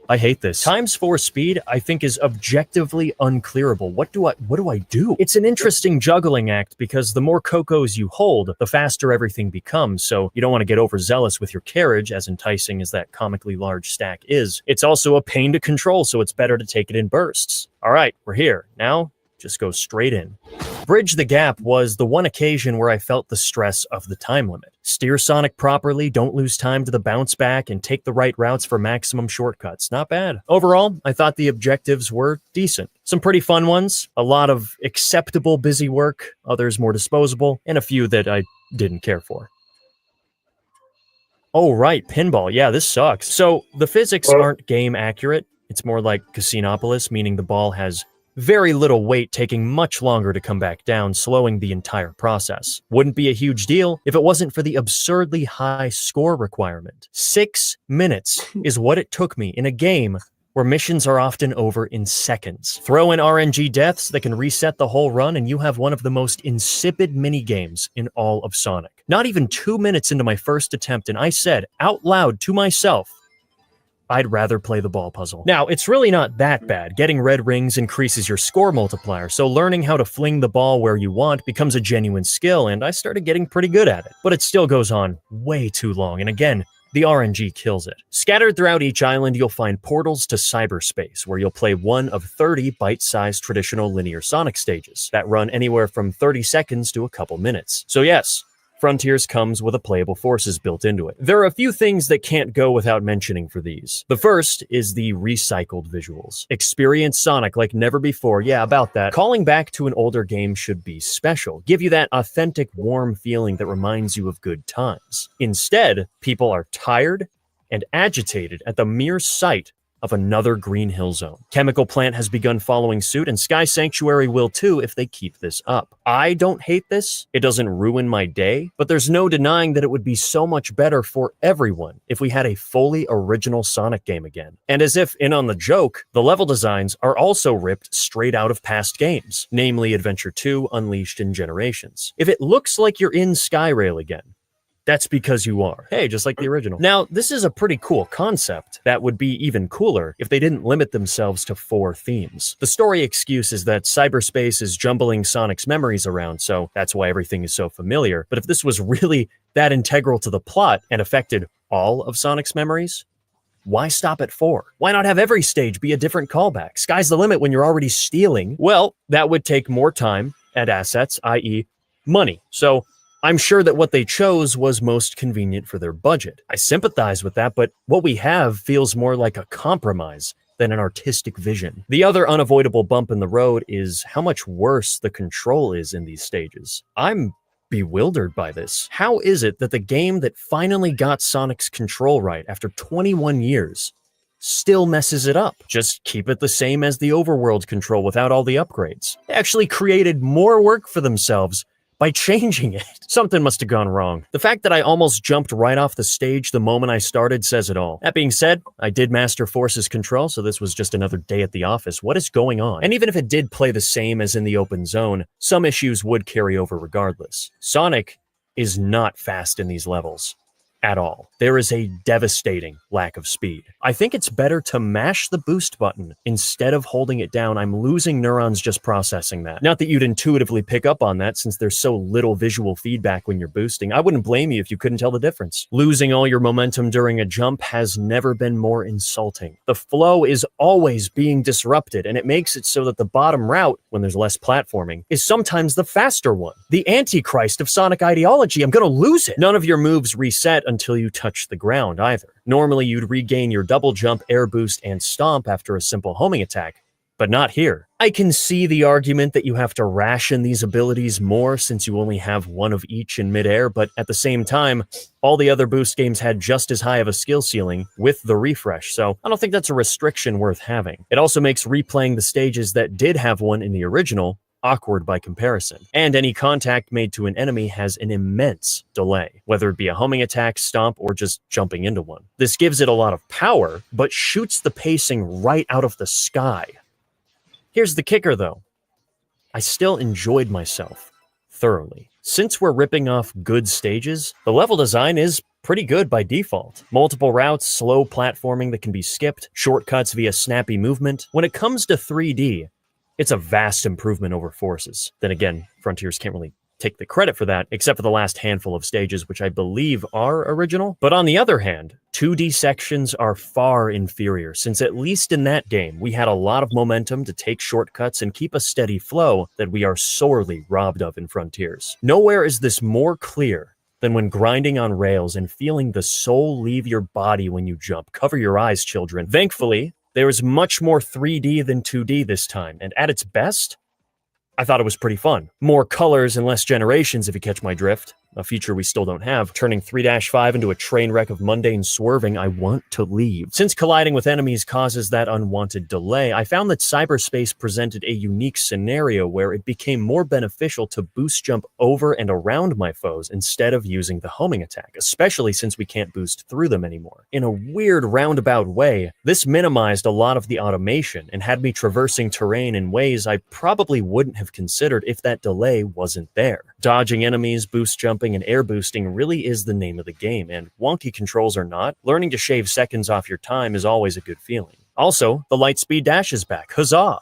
I hate this. Times 4 speed, I think, is objectively unclearable. What do I do? It's an interesting juggling act because the more Cocos you hold, the faster everything becomes, so you don't want to get overzealous with your carriage, as enticing as that comically large stack is. It's also a pain to control, so it's better to take it in bursts. Alright, we're here. Now, just go straight in. Bridge the Gap was the one occasion where I felt the stress of the time limit. Steer Sonic properly, don't lose time to the bounce back, and take the right routes for maximum shortcuts. Not bad. Overall, I thought the objectives were decent. Some pretty fun ones, a lot of acceptable busy work, others more disposable, and a few that I didn't care for. Oh right, pinball. Yeah, this sucks. So, the physics aren't game accurate. It's more like Casinopolis, meaning the ball has very little weight, taking much longer to come back down, slowing the entire process. Wouldn't be a huge deal if it wasn't for the absurdly high score requirement. 6 minutes is what it took me in a game where missions are often over in seconds. Throw in RNG deaths that can reset the whole run, and you have one of the most insipid minigames in all of Sonic. Not even 2 minutes into my first attempt, and I said out loud to myself, I'd rather play the ball puzzle. Now, it's really not that bad. Getting red rings increases your score multiplier, so learning how to fling the ball where you want becomes a genuine skill, and I started getting pretty good at it. But it still goes on way too long, and again, the RNG kills it. Scattered throughout each island, you'll find portals to cyberspace, where you'll play one of 30 bite-sized traditional linear Sonic stages that run anywhere from 30 seconds to a couple minutes. So yes, Frontiers comes with a playable forces built into it. There are a few things that can't go without mentioning for these. The first is the recycled visuals. Experience Sonic like never before. Yeah, about that. Calling back to an older game should be special. Give you that authentic, warm feeling that reminds you of good times. Instead, people are tired and agitated at the mere sight of another Green Hill Zone. Chemical Plant has begun following suit, and Sky Sanctuary will too if they keep this up. I don't hate this. It doesn't ruin my day, but there's no denying that it would be so much better for everyone if we had a fully original Sonic game again. And as if in on the joke, the level designs are also ripped straight out of past games, namely Adventure 2, Unleashed, and Generations. If it looks like you're in Skyrail again, that's because you are. Hey, just like the original. Now, this is a pretty cool concept that would be even cooler if they didn't limit themselves to 4 themes. The story excuse is that cyberspace is jumbling Sonic's memories around, so that's why everything is so familiar. But if this was really that integral to the plot and affected all of Sonic's memories, why stop at 4? Why not have every stage be a different callback? Sky's the limit when you're already stealing. Well, that would take more time and assets, i.e. money. So I'm sure that what they chose was most convenient for their budget. I sympathize with that, but what we have feels more like a compromise than an artistic vision. The other unavoidable bump in the road is how much worse the control is in these stages. I'm bewildered by this. How is it that the game that finally got Sonic's control right after 21 years still messes it up? Just keep it the same as the overworld control without all the upgrades. They actually created more work for themselves by changing it. Something must have gone wrong. The fact that I almost jumped right off the stage the moment I started says it all. That being said, I did master Forces Control, so this was just another day at the office. What is going on? And even if it did play the same as in the open zone, some issues would carry over regardless. Sonic is not fast in these levels at all. There is a devastating lack of speed. I think it's better to mash the boost button instead of holding it down. I'm losing neurons just processing that. Not that you'd intuitively pick up on that since there's so little visual feedback when you're boosting. I wouldn't blame you if you couldn't tell the difference. Losing all your momentum during a jump has never been more insulting. The flow is always being disrupted, and it makes it so that the bottom route, when there's less platforming, is sometimes the faster one. The Antichrist of Sonic ideology. I'm gonna lose it. None of your moves reset until you touch the ground, either. Normally, you'd regain your double jump, air boost, and stomp after a simple homing attack, But not here. I can see the argument that you have to ration these abilities more since you only have one of each in midair, but at the same time, all the other boost games had just as high of a skill ceiling with the refresh, so I don't think that's a restriction worth having. It also makes replaying the stages that did have one in the original awkward by comparison, and any contact made to an enemy has an immense delay, whether it be a homing attack, stomp, or just jumping into one. This gives it a lot of power, but shoots the pacing right out of the sky. Here's the kicker though. I still enjoyed myself thoroughly. Since we're ripping off good stages, the level design is pretty good by default. Multiple routes, slow platforming that can be skipped, shortcuts via snappy movement. When it comes to 3D, it's a vast improvement over Forces. Then again, Frontiers can't really take the credit for that, except for the last handful of stages, which I believe are original. But on the other hand, 2D sections are far inferior, since at least in that game, we had a lot of momentum to take shortcuts and keep a steady flow that we are sorely robbed of in Frontiers. Nowhere is this more clear than when grinding on rails and feeling the soul leave your body when you jump. Cover your eyes, children. Thankfully, there is much more 3D than 2D this time, and at its best, I thought it was pretty fun. More colors and less generations, if you catch my drift. A feature we still don't have, turning 3-5 into a train wreck of mundane swerving. I want to leave. Since colliding with enemies causes that unwanted delay, I found that cyberspace presented a unique scenario where it became more beneficial to boost jump over and around my foes instead of using the homing attack, especially since we can't boost through them anymore. In a weird roundabout way, this minimized a lot of the automation and had me traversing terrain in ways I probably wouldn't have considered if that delay wasn't there. Dodging enemies, boost jumping, and air boosting really is the name of the game, and wonky controls or not, learning to shave seconds off your time is always a good feeling. Also, the Lightspeed Dash is back. Huzzah!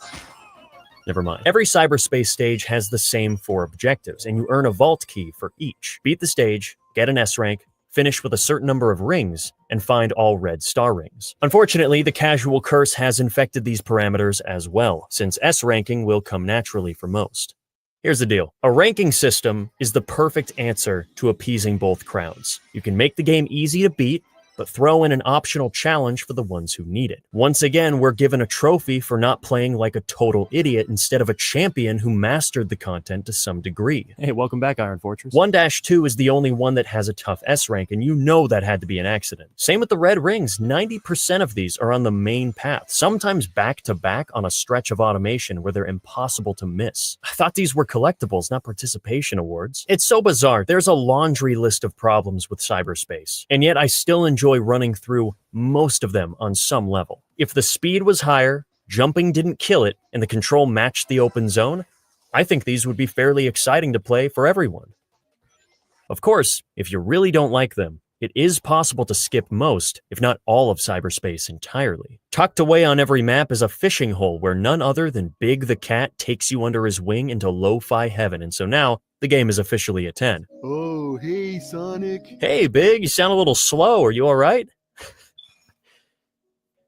Never mind. Every cyberspace stage has the same 4 objectives, and you earn a vault key for each. Beat the stage, get an S rank, finish with a certain number of rings, and find all red star rings. Unfortunately, the casual curse has infected these parameters as well, since S ranking will come naturally for most. Here's the deal. A ranking system is the perfect answer to appeasing both crowds. You can make the game easy to beat, but throw in an optional challenge for the ones who need it. Once again, we're given a trophy for not playing like a total idiot instead of a champion who mastered the content to some degree. Hey, welcome back, Iron Fortress. 1-2 is the only one that has a tough S rank, and you know that had to be an accident. Same with the red rings. 90% of these are on the main path, sometimes back to back on a stretch of automation where they're impossible to miss. I thought these were collectibles, not participation awards. It's so bizarre. There's a laundry list of problems with cyberspace, and yet I still enjoy running through most of them on some level. If the speed was higher, jumping didn't kill it, and the control matched the open zone, I think these would be fairly exciting to play for everyone. Of course, if you really don't like them, it is possible to skip most, if not all of cyberspace entirely. Tucked away on every map is a fishing hole where none other than Big the Cat takes you under his wing into lo-fi heaven, and so now, the game is officially a 10. Oh, hey, Sonic. Hey, Big, you sound a little slow. Are you all right?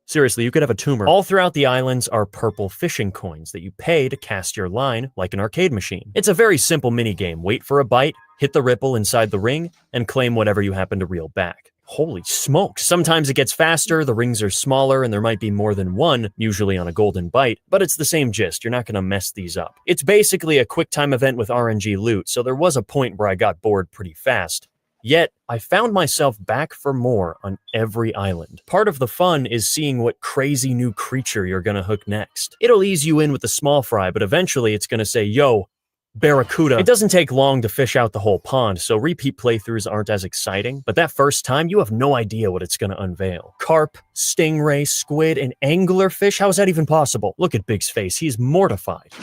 Seriously, you could have a tumor. All throughout the islands are purple fishing coins that you pay to cast your line like an arcade machine. It's a very simple minigame. Wait for a bite, hit the ripple inside the ring, and claim whatever you happen to reel back. Holy smokes. Sometimes it gets faster, the rings are smaller, and there might be more than one, usually on a golden bite, but it's the same gist. You're not going to mess these up. It's basically a quick time event with RNG loot, so there was a point where I got bored pretty fast. Yet, I found myself back for more on every island. Part of the fun is seeing what crazy new creature you're going to hook next. It'll ease you in with the small fry, but eventually it's going to say, yo, Barracuda. It doesn't take long to fish out the whole pond, so repeat playthroughs aren't as exciting, but that first time, you have no idea what it's going to unveil. Carp, stingray, squid, and anglerfish? How is that even possible? Look at Big's face. He's mortified.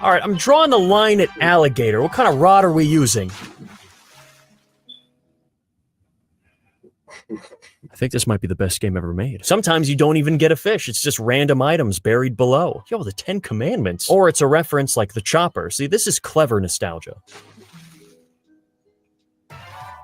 All right, I'm drawing the line at alligator. What kind of rod are we using? I think this might be the best game ever made. Sometimes you don't even get a fish. It's just random items buried below. Yo, the 10 Commandments. Or it's a reference like the chopper. See, this is clever nostalgia.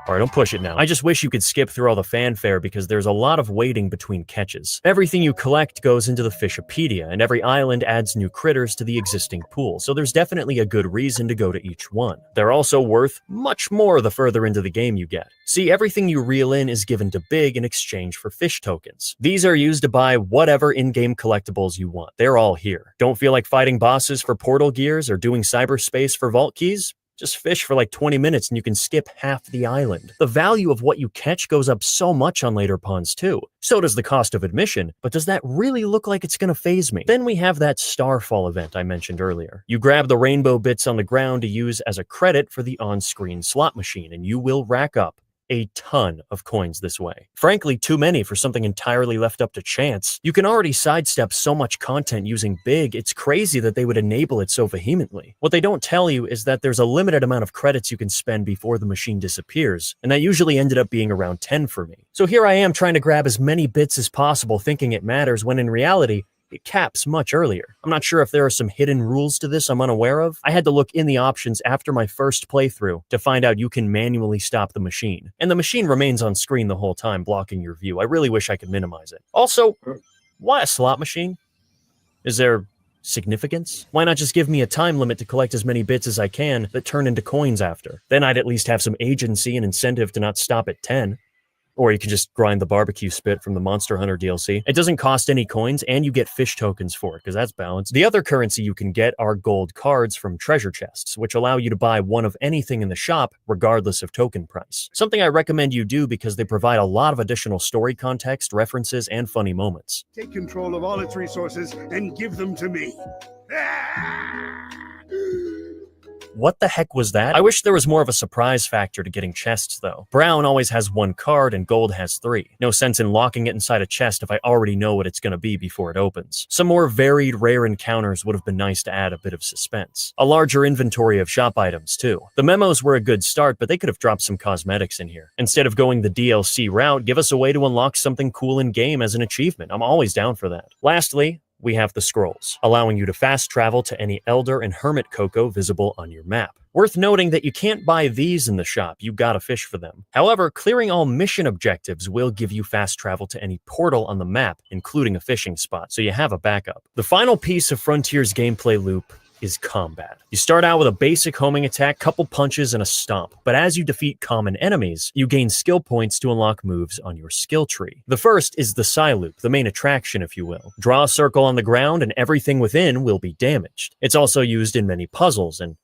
Alright, don't push it now. I just wish you could skip through all the fanfare because there's a lot of waiting between catches. Everything you collect goes into the Fishopedia, and every island adds new critters to the existing pool, so there's definitely a good reason to go to each one. They're also worth much more the further into the game you get. See, everything you reel in is given to Big in exchange for fish tokens. These are used to buy whatever in-game collectibles you want. They're all here. Don't feel like fighting bosses for portal gears or doing cyberspace for vault keys? Just fish for like 20 minutes and you can skip half the island. The value of what you catch goes up so much on later ponds too. So does the cost of admission, but does that really look like it's gonna phase me? Then we have that Starfall event I mentioned earlier. You grab the rainbow bits on the ground to use as a credit for the on-screen slot machine, and you will rack up a ton of coins this way. Frankly, too many for something entirely left up to chance. You can already sidestep so much content using Big, it's crazy that they would enable it so vehemently. What they don't tell you is that there's a limited amount of credits you can spend before the machine disappears, and that usually ended up being around 10 for me. So here I am trying to grab as many bits as possible thinking it matters, when in reality, it caps much earlier. I'm not sure if there are some hidden rules to this I'm unaware of. I had to look in the options after my first playthrough to find out you can manually stop the machine. And the machine remains on screen the whole time, blocking your view. I really wish I could minimize it. Also, why a slot machine? Is there significance? Why not just give me a time limit to collect as many bits as I can that turn into coins after? Then I'd at least have some agency and incentive to not stop at 10. Or you can just grind the barbecue spit from the Monster Hunter DLC. It doesn't cost any coins, and you get fish tokens for it, because that's balanced. The other currency you can get are gold cards from treasure chests, which allow you to buy one of anything in the shop, regardless of token price. Something I recommend you do because they provide a lot of additional story context, references, and funny moments. Take control of all its resources and give them to me. What the heck was that? I wish there was more of a surprise factor to getting chests, though. Brown always has 1 card and gold has 3. No sense in locking it inside a chest if I already know what it's gonna be before it opens. Some more varied, rare encounters would have been nice to add a bit of suspense. A larger inventory of shop items, too. The memos were a good start, but they could have dropped some cosmetics in here. Instead of going the DLC route, give us a way to unlock something cool in-game as an achievement. I'm always down for that. Lastly, we have the scrolls, allowing you to fast travel to any Elder and Hermit Cocoa visible on your map. Worth noting that you can't buy these in the shop, you gotta fish for them. However, clearing all mission objectives will give you fast travel to any portal on the map, including a fishing spot, so you have a backup. The final piece of Frontier's gameplay loop is combat. You start out with a basic homing attack, couple punches, and a stomp, but as you defeat common enemies, you gain skill points to unlock moves on your skill tree. The first is the Psy-Loop, the main attraction if you will. Draw a circle on the ground and everything within will be damaged. It's also used in many puzzles and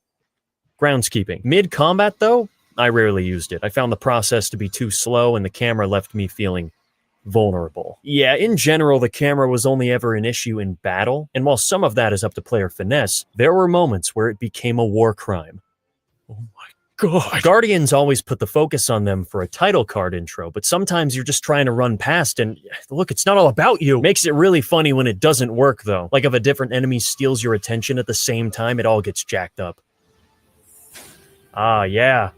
groundskeeping. Mid-combat though, I rarely used it. I found the process to be too slow and the camera left me feeling vulnerable. Yeah, in general, the camera was only ever an issue in battle, and while some of that is up to player finesse, there were moments where it became a war crime. Oh my god. Guardians always put the focus on them for a title card intro, but sometimes you're just trying to run past and look, it's not all about you. Makes it really funny when it doesn't work though. Like if a different enemy steals your attention at the same time, it all gets jacked up. Ah, yeah.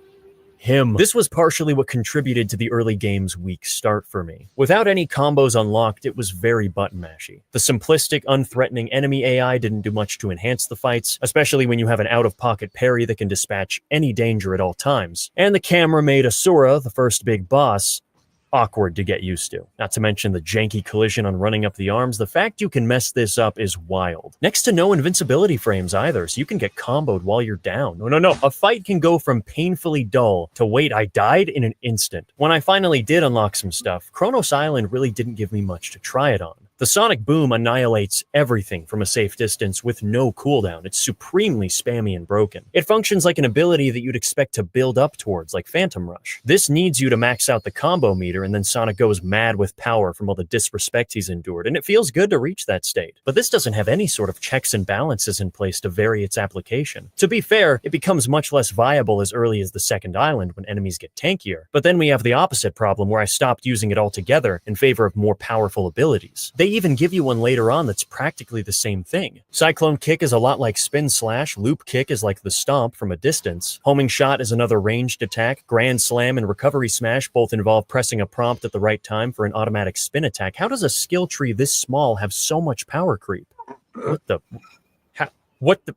Him. This was partially what contributed to the early game's weak start for me. Without any combos unlocked, it was very button-mashy. The simplistic, unthreatening enemy AI didn't do much to enhance the fights, especially when you have an out-of-pocket parry that can dispatch any danger at all times. And the camera made Asura, the first big boss, awkward to get used to. Not to mention the janky collision on running up the arms, the fact you can mess this up is wild. Next to no invincibility frames either, so you can get comboed while you're down. No. A fight can go from painfully dull to wait, I died in an instant. When I finally did unlock some stuff, Kronos Island really didn't give me much to try it on. The sonic boom annihilates everything from a safe distance with no cooldown. It's supremely spammy and broken. It functions like an ability that you'd expect to build up towards, like Phantom Rush. This needs you to max out the combo meter, and then Sonic goes mad with power from all the disrespect he's endured, and it feels good to reach that state. But this doesn't have any sort of checks and balances in place to vary its application. To be fair, it becomes much less viable as early as the second island when enemies get tankier. But then we have the opposite problem where I stopped using it altogether in favor of more powerful abilities. They even give you one later on that's practically the same thing. Cyclone Kick is a lot like Spin Slash, Loop Kick is like the Stomp from a distance, Homing Shot is another ranged attack, Grand Slam and Recovery Smash both involve pressing a prompt at the right time for an automatic spin attack. How does a skill tree this small have so much power creep? What the...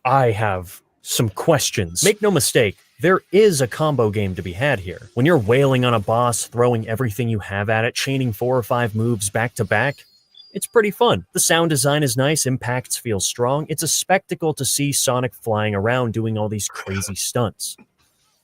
I have some questions. Make no mistake, There is a combo game to be had here. When you're wailing on a boss, throwing everything you have at it, chaining 4 or 5 moves back to back, it's pretty fun. The sound design is nice, impacts feel strong. It's a spectacle to see Sonic flying around doing all these crazy stunts.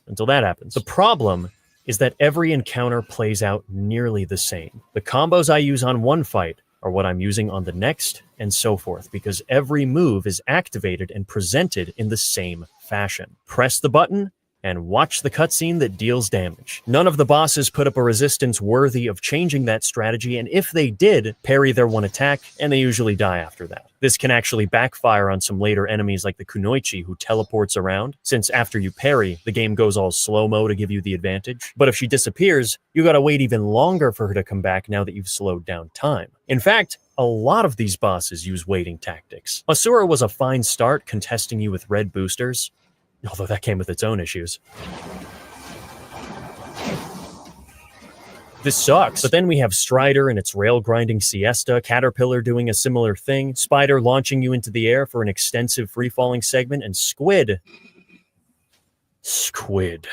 Until that happens. The problem is that every encounter plays out nearly the same. The combos I use on one fight are what I'm using on the next, and so forth, because every move is activated and presented in the same fashion. Press the button, and watch the cutscene that deals damage. None of the bosses put up a resistance worthy of changing that strategy, and if they did, parry their one attack, and they usually die after that. This can actually backfire on some later enemies like the Kunoichi, who teleports around, since after you parry, the game goes all slow-mo to give you the advantage. But if she disappears, you gotta wait even longer for her to come back now that you've slowed down time. In fact, a lot of these bosses use waiting tactics. Asura was a fine start, contesting you with red boosters, although that came with its own issues. This sucks. But then we have Strider and its rail-grinding siesta, Caterpillar doing a similar thing, Spider launching you into the air for an extensive free-falling segment, and Squid.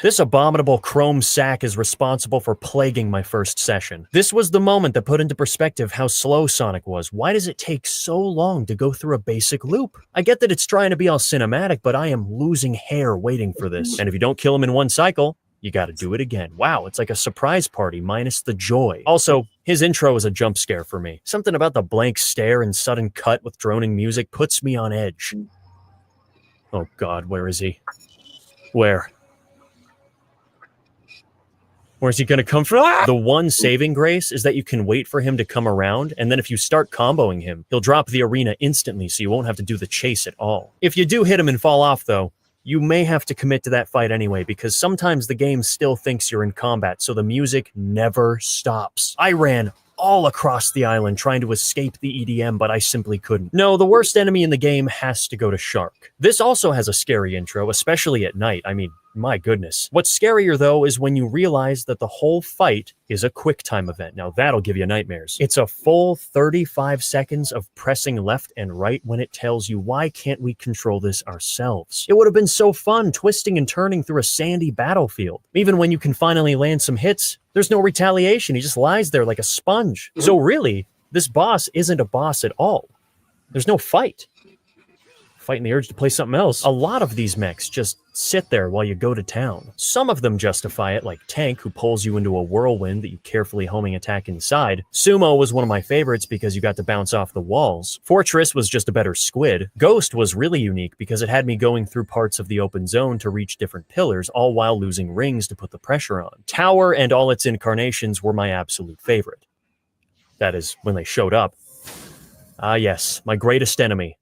This abominable chrome sack is responsible for plaguing my first session. This was the moment that put into perspective how slow Sonic was. Why does it take so long to go through a basic loop? I get that it's trying to be all cinematic, but I am losing hair waiting for this. And if you don't kill him in one cycle, you gotta do it again. Wow, it's like a surprise party minus the joy. Also, his intro is a jump scare for me. Something about the blank stare and sudden cut with droning music puts me on edge. Oh god, where is he? Where? Where's he gonna come from? Ah! The one saving grace is that you can wait for him to come around, and then if you start comboing him, he'll drop the arena instantly, so you won't have to do the chase at all. If you do hit him and fall off, though, you may have to commit to that fight anyway, because sometimes the game still thinks you're in combat, so the music never stops. I ran all across the island trying to escape the EDM, but I simply couldn't. No, the worst enemy in the game has to go to Shark. This also has a scary intro, especially at night. I mean, my goodness. What's scarier, though, is when you realize that the whole fight is a QuickTime event. Now, that'll give you nightmares. It's a full 35 seconds of pressing left and right when it tells you, why can't we control this ourselves? It would have been so fun twisting and turning through a sandy battlefield. Even when you can finally land some hits, there's no retaliation. He just lies there like a sponge. So really, this boss isn't a boss at all. There's no fight. Fighting the urge to play something else. A lot of these mechs just sit there while you go to town. Some of them justify it, like Tank, who pulls you into a whirlwind that you carefully homing attack inside. Sumo was one of my favorites because you got to bounce off the walls. Fortress was just a better Squid. Ghost was really unique because it had me going through parts of the open zone to reach different pillars, all while losing rings to put the pressure on. Tower and all its incarnations were my absolute favorite. That is, when they showed up. Ah yes, my greatest enemy.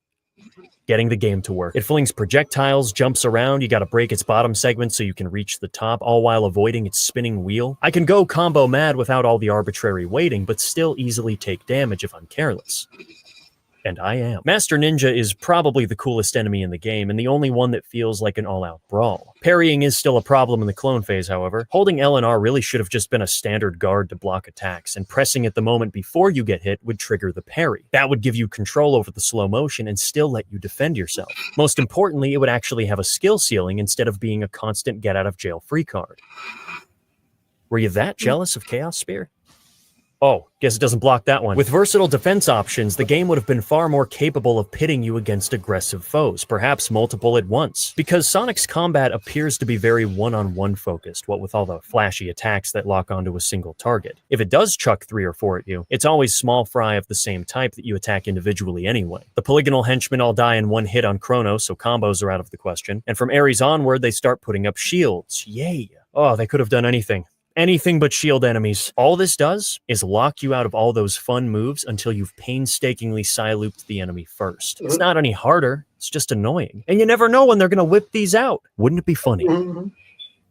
Getting the game to work. It flings projectiles, jumps around, you gotta break its bottom segment so you can reach the top, all while avoiding its spinning wheel. I can go combo mad without all the arbitrary waiting, but still easily take damage if I'm careless. And I am. Master Ninja is probably the coolest enemy in the game, and the only one that feels like an all-out brawl. Parrying is still a problem in the clone phase, however. Holding L and R really should have just been a standard guard to block attacks, and pressing at the moment before you get hit would trigger the parry. That would give you control over the slow motion and still let you defend yourself. Most importantly, it would actually have a skill ceiling instead of being a constant get-out-of-jail-free card. Were you that jealous of Chaos Spear? Oh, guess it doesn't block that one. With versatile defense options, the game would have been far more capable of pitting you against aggressive foes, perhaps multiple at once. Because Sonic's combat appears to be very one-on-one focused, what with all the flashy attacks that lock onto a single target. If it does chuck 3 or 4 at you, it's always small fry of the same type that you attack individually anyway. The polygonal henchmen all die in one hit on Chrono, so combos are out of the question. And from Ares onward, they start putting up shields. Yay! Oh, they could have done anything. Anything but shield enemies. All this does is lock you out of all those fun moves until you've painstakingly side-looped the enemy first. It's not any harder, it's just annoying. And you never know when they're gonna whip these out. Wouldn't it be funny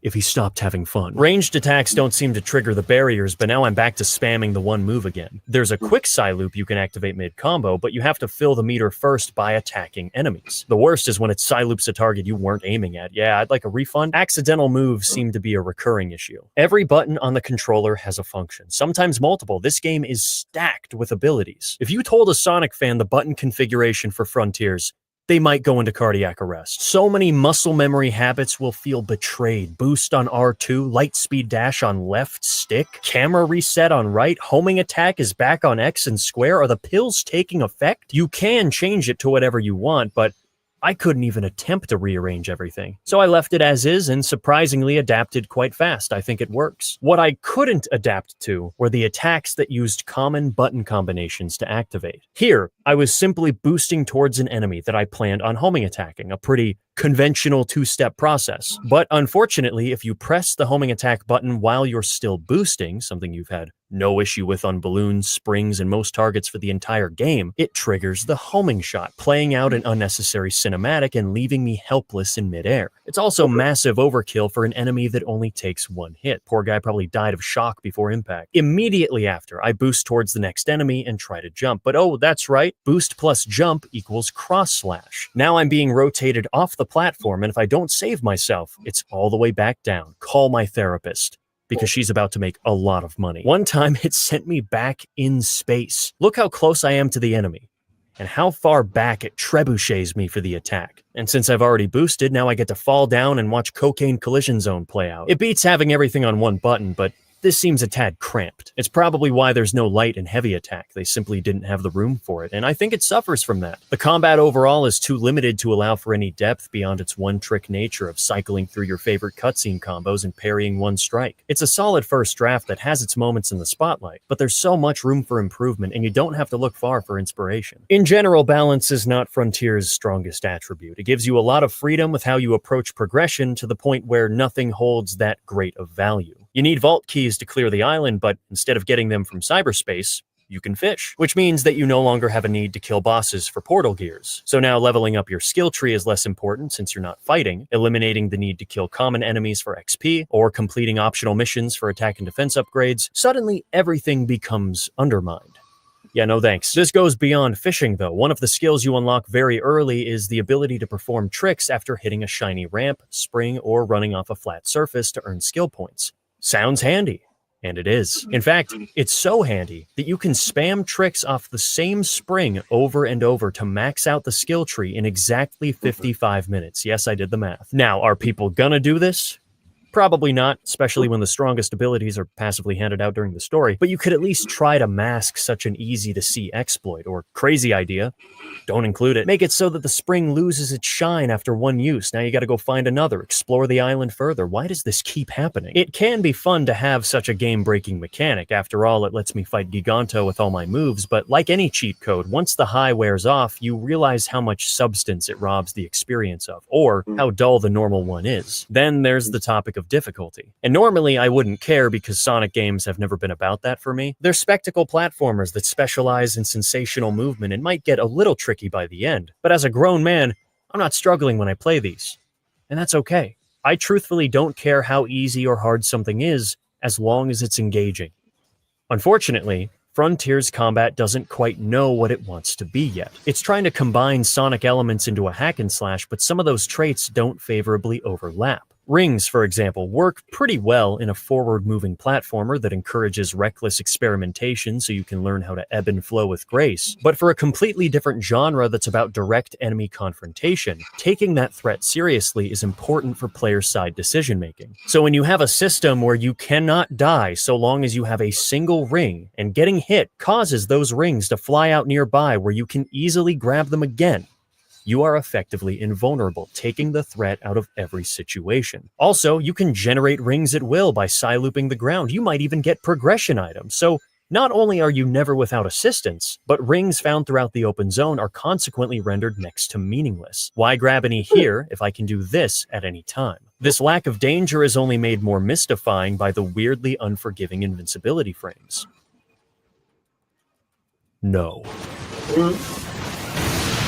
if he stopped having fun? Ranged attacks don't seem to trigger the barriers, but now I'm back to spamming the one move again. There's a quick side loop you can activate mid-combo, but you have to fill the meter first by attacking enemies. The worst is when it side loops a target you weren't aiming at. Yeah, I'd like a refund. Accidental moves seem to be a recurring issue. Every button on the controller has a function, sometimes multiple. This game is stacked with abilities. If you told a Sonic fan the button configuration for Frontiers, they might go into cardiac arrest. So many muscle memory habits will feel betrayed. Boost on R2, light speed dash on left stick, camera reset on right, homing attack is back on X and square. Are the pills taking effect? You can change it to whatever you want, but I couldn't even attempt to rearrange everything. So I left it as is and surprisingly adapted quite fast. I think it works. What I couldn't adapt to were the attacks that used common button combinations to activate. Here, I was simply boosting towards an enemy that I planned on homing attacking, a pretty conventional two-step process. But unfortunately, if you press the homing attack button while you're still boosting, something you've had no issue with on balloons, springs, and most targets for the entire game, it triggers the homing shot, playing out an unnecessary cinematic and leaving me helpless in midair. It's also massive overkill for an enemy that only takes one hit. Poor guy probably died of shock before impact. Immediately after, I boost towards the next enemy and try to jump. But oh, that's right, boost plus jump equals cross slash. Now I'm being rotated off the platform, and if I don't save myself, it's all the way back down. Call my therapist, because she's about to make a lot of money. One time, it sent me back in space. Look how close I am to the enemy, and how far back it trebuchets me for the attack. And since I've already boosted, now I get to fall down and watch Cocaine Collision Zone play out. It beats having everything on one button, but this seems a tad cramped. It's probably why there's no light and heavy attack. They simply didn't have the room for it, and I think it suffers from that. The combat overall is too limited to allow for any depth beyond its one-trick nature of cycling through your favorite cutscene combos and parrying one strike. It's a solid first draft that has its moments in the spotlight, but there's so much room for improvement, and you don't have to look far for inspiration. In general, balance is not Frontier's strongest attribute. It gives you a lot of freedom with how you approach progression to the point where nothing holds that great of value. You need vault keys to clear the island, but instead of getting them from cyberspace, you can fish, which means that you no longer have a need to kill bosses for portal gears. So now leveling up your skill tree is less important since you're not fighting, eliminating the need to kill common enemies for XP, or completing optional missions for attack and defense upgrades. Suddenly, everything becomes undermined. Yeah, no thanks. This goes beyond fishing, though. One of the skills you unlock very early is the ability to perform tricks after hitting a shiny ramp, spring, or running off a flat surface to earn skill points. Sounds handy, and it is. In fact, it's so handy that you can spam tricks off the same spring over and over to max out the skill tree in exactly 55 minutes. Yes, I did the math. Now, are people gonna do this? Probably not, especially when the strongest abilities are passively handed out during the story, but you could at least try to mask such an easy-to-see exploit, or crazy idea. Don't include it. Make it so that the spring loses its shine after one use. Now you gotta go find another, explore the island further. Why does this keep happening? It can be fun to have such a game-breaking mechanic. After all, it lets me fight Giganto with all my moves, but like any cheat code, once the high wears off, you realize how much substance it robs the experience of, or how dull the normal one is. Then there's the topic of difficulty. And normally I wouldn't care because Sonic games have never been about that for me. They're spectacle platformers that specialize in sensational movement and might get a little tricky by the end. But as a grown man, I'm not struggling when I play these. And that's okay. I truthfully don't care how easy or hard something is as long as it's engaging. Unfortunately, Frontier's combat doesn't quite know what it wants to be yet. It's trying to combine Sonic elements into a hack and slash, but some of those traits don't favorably overlap. Rings, for example, work pretty well in a forward-moving platformer that encourages reckless experimentation so you can learn how to ebb and flow with grace. But for a completely different genre that's about direct enemy confrontation, taking that threat seriously is important for player-side decision-making. So when you have a system where you cannot die so long as you have a single ring, and getting hit causes those rings to fly out nearby where you can easily grab them again, you are effectively invulnerable, taking the threat out of every situation. Also, you can generate rings at will by side-looping the ground. You might even get progression items. So not only are you never without assistance, but rings found throughout the open zone are consequently rendered next to meaningless. Why grab any here if I can do this at any time? This lack of danger is only made more mystifying by the weirdly unforgiving invincibility frames. No.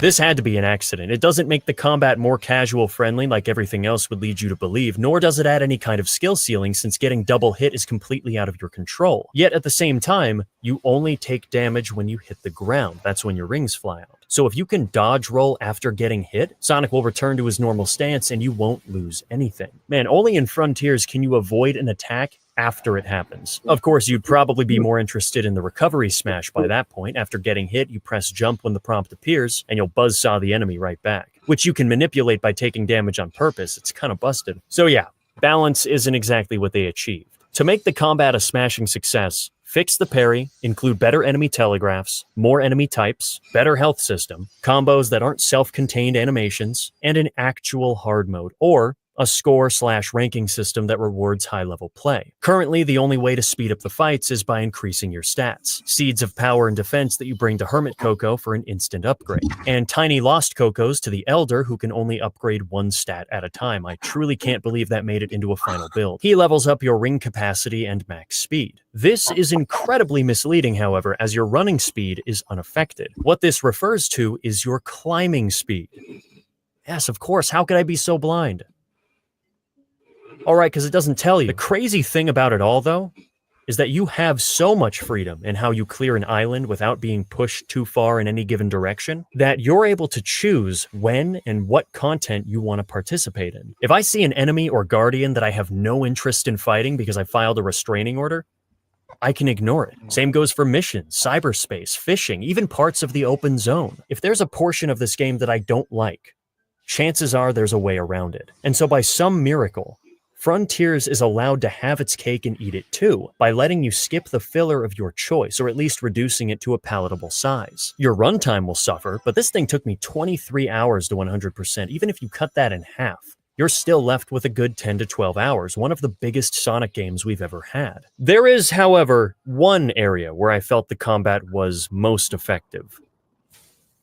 This had to be an accident. It doesn't make the combat more casual friendly like everything else would lead you to believe, nor does it add any kind of skill ceiling since getting double hit is completely out of your control. Yet at the same time, you only take damage when you hit the ground. That's when your rings fly out. So if you can dodge roll after getting hit, Sonic will return to his normal stance and you won't lose anything. Man, only in Frontiers can you avoid an attack after it happens. Of course, you'd probably be more interested in the recovery smash by that point. After getting hit, you press jump when the prompt appears, and you'll buzzsaw the enemy right back. which you can manipulate by taking damage on purpose. It's kind of busted. So yeah, balance isn't exactly what they achieved. To make the combat a smashing success, fix the parry, include better enemy telegraphs, more enemy types, better health system, combos that aren't self-contained animations, and an actual hard mode, or a score/ranking system that rewards high-level play. Currently, the only way to speed up the fights is by increasing your stats. Seeds of power and defense that you bring to Hermit Coco for an instant upgrade. And tiny lost Cocos to the Elder who can only upgrade one stat at a time. I truly can't believe that made it into a final build. He levels up your ring capacity and max speed. This is incredibly misleading, however, as your running speed is unaffected. What this refers to is your climbing speed. Yes, of course, how could I be so blind? Alright, because it doesn't tell you. The crazy thing about it all, though, is that you have so much freedom in how you clear an island without being pushed too far in any given direction, that you're able to choose when and what content you want to participate in. If I see an enemy or guardian that I have no interest in fighting because I filed a restraining order, I can ignore it. Same goes for missions, cyberspace, fishing, even parts of the open zone. If there's a portion of this game that I don't like, chances are there's a way around it. And so by some miracle, Frontiers is allowed to have its cake and eat it too, by letting you skip the filler of your choice, or at least reducing it to a palatable size. Your runtime will suffer, but this thing took me 23 hours to 100%. Even if you cut that in half, you're still left with a good 10 to 12 hours, one of the biggest Sonic games we've ever had. There is, however, one area where I felt the combat was most effective.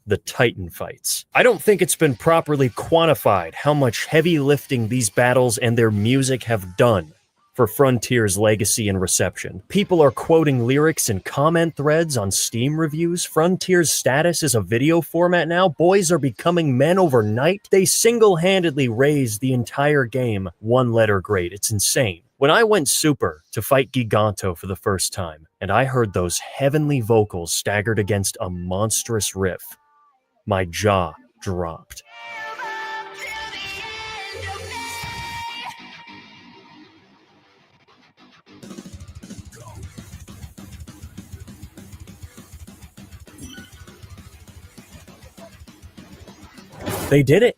The Titan fights. I don't think it's been properly quantified how much heavy lifting these battles and their music have done for Frontiers' legacy and reception. People are quoting lyrics in comment threads on Steam reviews. Frontiers' status is a video format now. Boys are becoming men overnight. They single-handedly raised the entire game one letter grade. It's insane. When I went super to fight Giganto for the first time, and I heard those heavenly vocals staggered against a monstrous riff, my jaw dropped. They did it.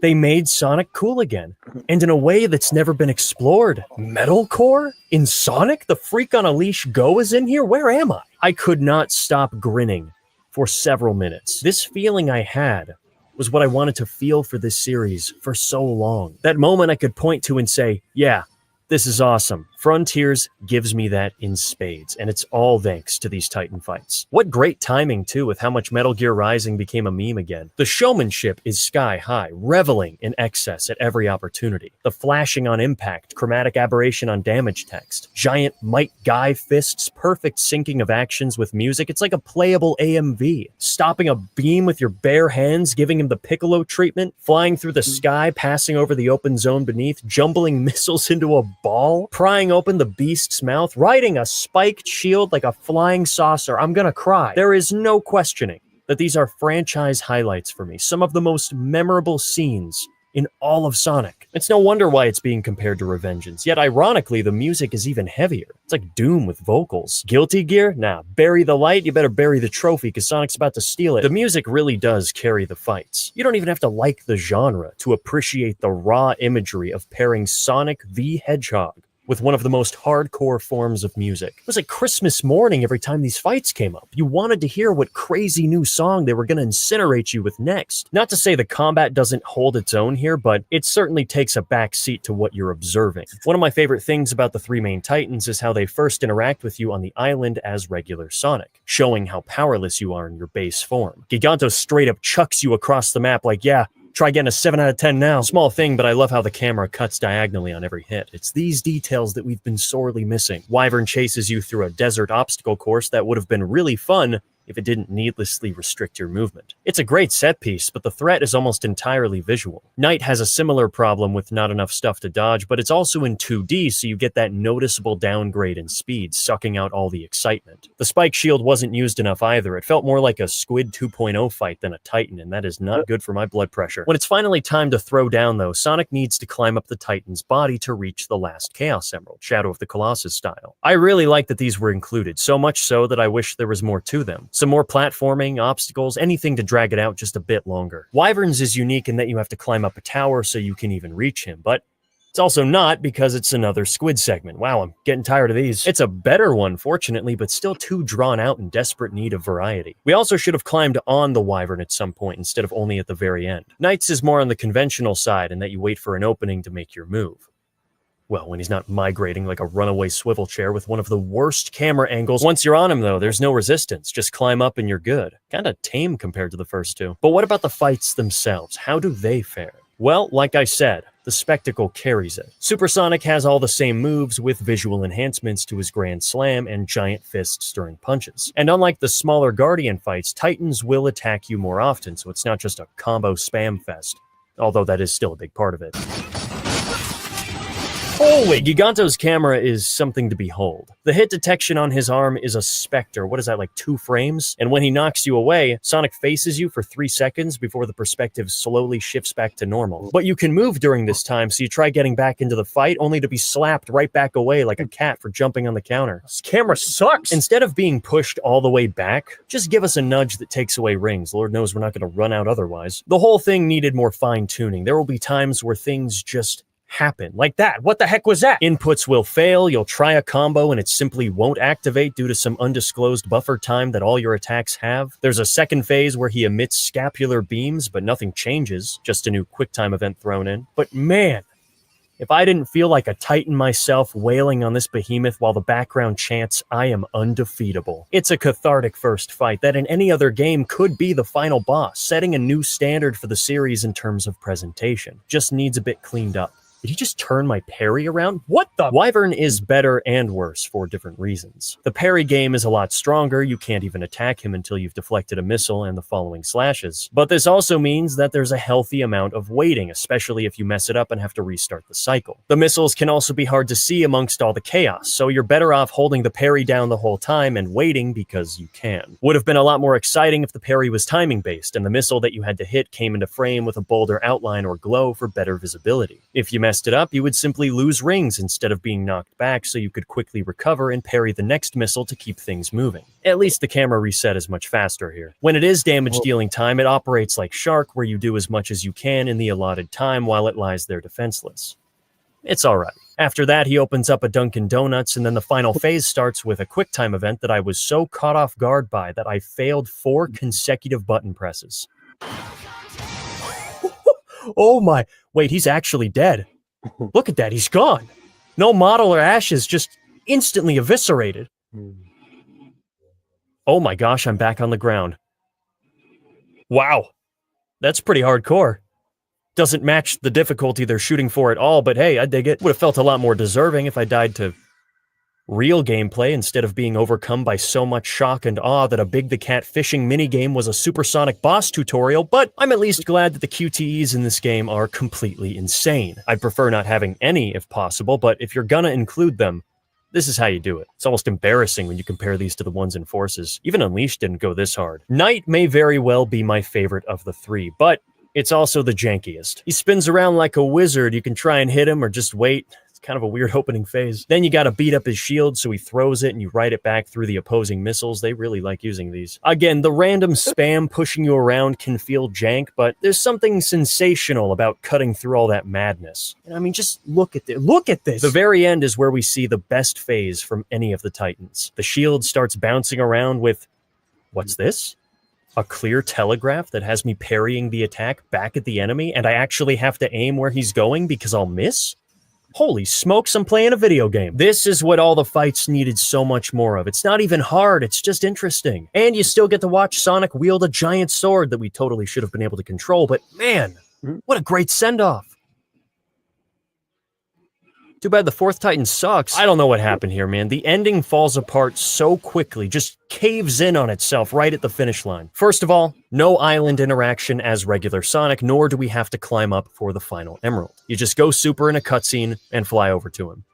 They made Sonic cool again, and in a way that's never been explored. Metalcore? In Sonic? The Freak on a Leash Go is in here? Where am I? I could not stop grinning for several minutes. This feeling I had was what I wanted to feel for this series for so long. That moment I could point to and say, yeah, this is awesome. Frontiers gives me that in spades, and it's all thanks to these Titan fights. What great timing, too, with how much Metal Gear Rising became a meme again. The showmanship is sky high, reveling in excess at every opportunity. The flashing on impact, chromatic aberration on damage text, giant Might Guy fists, perfect syncing of actions with music. It's like a playable AMV. Stopping a beam with your bare hands, giving him the Piccolo treatment, flying through the sky, passing over the open zone beneath, jumbling missiles into a ball, prying open the beast's mouth, riding a spiked shield like a flying saucer. I'm gonna cry. There is no questioning that these are franchise highlights for me, some of the most memorable scenes in all of Sonic. It's no wonder why it's being compared to Revengeance, yet ironically, the music is even heavier. It's like Doom with vocals. Guilty Gear? Nah, bury the light, you better bury the trophy, because Sonic's about to steal it. The music really does carry the fights. You don't even have to like the genre to appreciate the raw imagery of pairing Sonic the Hedgehog with one of the most hardcore forms of music. It was like Christmas morning every time these fights came up. You wanted to hear what crazy new song they were going to incinerate you with next. Not to say the combat doesn't hold its own here, but it certainly takes a back seat to what you're observing. One of my favorite things about the three main Titans is how they first interact with you on the island as regular Sonic, showing how powerless you are in your base form. Giganto straight up chucks you across the map like, yeah, try getting a 7 out of 10 now. Small thing, but I love how the camera cuts diagonally on every hit. It's these details that we've been sorely missing. Wyvern chases you through a desert obstacle course that would have been really fun if it didn't needlessly restrict your movement. It's a great set piece, but the threat is almost entirely visual. Knight has a similar problem with not enough stuff to dodge, but it's also in 2D, so you get that noticeable downgrade in speed, sucking out all the excitement. The spike shield wasn't used enough either. It felt more like a Squid 2.0 fight than a Titan, and that is not good for my blood pressure. When it's finally time to throw down, though, Sonic needs to climb up the Titan's body to reach the last Chaos Emerald, Shadow of the Colossus style. I really like that these were included, so much so that I wish there was more to them. Some more platforming, obstacles, anything to drag it out just a bit longer. Wyvern's is unique in that you have to climb up a tower so you can even reach him, but it's also not because it's another Squid segment. Wow, I'm getting tired of these. It's a better one, fortunately, but still too drawn out and desperate need of variety. We also should have climbed on the Wyvern at some point instead of only at the very end. Knight's is more on the conventional side in that you wait for an opening to make your move. Well, when he's not migrating like a runaway swivel chair with one of the worst camera angles. Once you're on him, though, there's no resistance. Just climb up and you're good. Kinda tame compared to the first two. But what about the fights themselves? How do they fare? Well, like I said, the spectacle carries it. Supersonic has all the same moves with visual enhancements to his Grand Slam and giant fists during punches. And unlike the smaller Guardian fights, Titans will attack you more often, so it's not just a combo spam fest. Although that is still a big part of it. Holy! Giganto's camera is something to behold. The hit detection on his arm is a specter. What is that, like 2 frames? And when he knocks you away, Sonic faces you for 3 seconds before the perspective slowly shifts back to normal. But you can move during this time, so you try getting back into the fight, only to be slapped right back away like a cat for jumping on the counter. This camera sucks! Instead of being pushed all the way back, just give us a nudge that takes away rings. Lord knows we're not going to run out otherwise. The whole thing needed more fine-tuning. There will be times where things just happen. Like that. What the heck was that? Inputs will fail, you'll try a combo and it simply won't activate due to some undisclosed buffer time that all your attacks have. There's a second phase where he emits scapular beams, but nothing changes, just a new QuickTime event thrown in. But man, if I didn't feel like a titan myself wailing on this behemoth while the background chants, I am undefeatable. It's a cathartic first fight that in any other game could be the final boss, setting a new standard for the series in terms of presentation. Just needs a bit cleaned up. Did he just turn my parry around? What the? Wyvern is better and worse for different reasons. The parry game is a lot stronger. You can't even attack him until you've deflected a missile and the following slashes. But this also means that there's a healthy amount of waiting, especially if you mess it up and have to restart the cycle. The missiles can also be hard to see amongst all the chaos, so you're better off holding the parry down the whole time and waiting because you can. Would have been a lot more exciting if the parry was timing based and the missile that you had to hit came into frame with a bolder outline or glow for better visibility. If you messed it up, you would simply lose rings instead of being knocked back so you could quickly recover and parry the next missile to keep things moving. At least the camera reset is much faster here. When it is damage dealing time, it operates like Shark, where you do as much as you can in the allotted time while it lies there defenseless. It's alright. After that, he opens up a Dunkin' Donuts, and then the final phase starts with a QuickTime event that I was so caught off guard by that I failed 4 consecutive button presses. Oh my, wait, he's actually dead. Look at that, he's gone. No model or ashes, just instantly eviscerated. Oh my gosh, I'm back on the ground. Wow, that's pretty hardcore. Doesn't match the difficulty they're shooting for at all, but hey, I dig it. Would have felt a lot more deserving if I died to real gameplay instead of being overcome by so much shock and awe that a Big the Cat fishing minigame was a supersonic boss tutorial, but I'm at least glad that the QTEs in this game are completely insane. I'd prefer not having any if possible, but if you're gonna include them, this is how you do it. It's almost embarrassing when you compare these to the ones in Forces. Even Unleashed didn't go this hard. Knight may very well be my favorite of the 3, but it's also the jankiest. He spins around like a wizard. You can try and hit him or just wait. Kind of a weird opening phase. Then you gotta beat up his shield so he throws it and you ride it back through the opposing missiles. They really like using these. Again, the random spam pushing you around can feel jank, but there's something sensational about cutting through all that madness. And I mean, just look at this. Look at this! The very end is where we see the best phase from any of the Titans. The shield starts bouncing around with, what's this? A clear telegraph that has me parrying the attack back at the enemy, and I actually have to aim where he's going because I'll miss? Holy smokes, I'm playing a video game. This is what all the fights needed so much more of. It's not even hard, it's just interesting. And you still get to watch Sonic wield a giant sword that we totally should have been able to control, but man, what a great send-off. Too bad the 4th Titan sucks. I don't know what happened here, man. The ending falls apart so quickly, just caves in on itself right at the finish line. First of all, no island interaction as regular Sonic, nor do we have to climb up for the final Emerald. You just go super in a cutscene and fly over to him.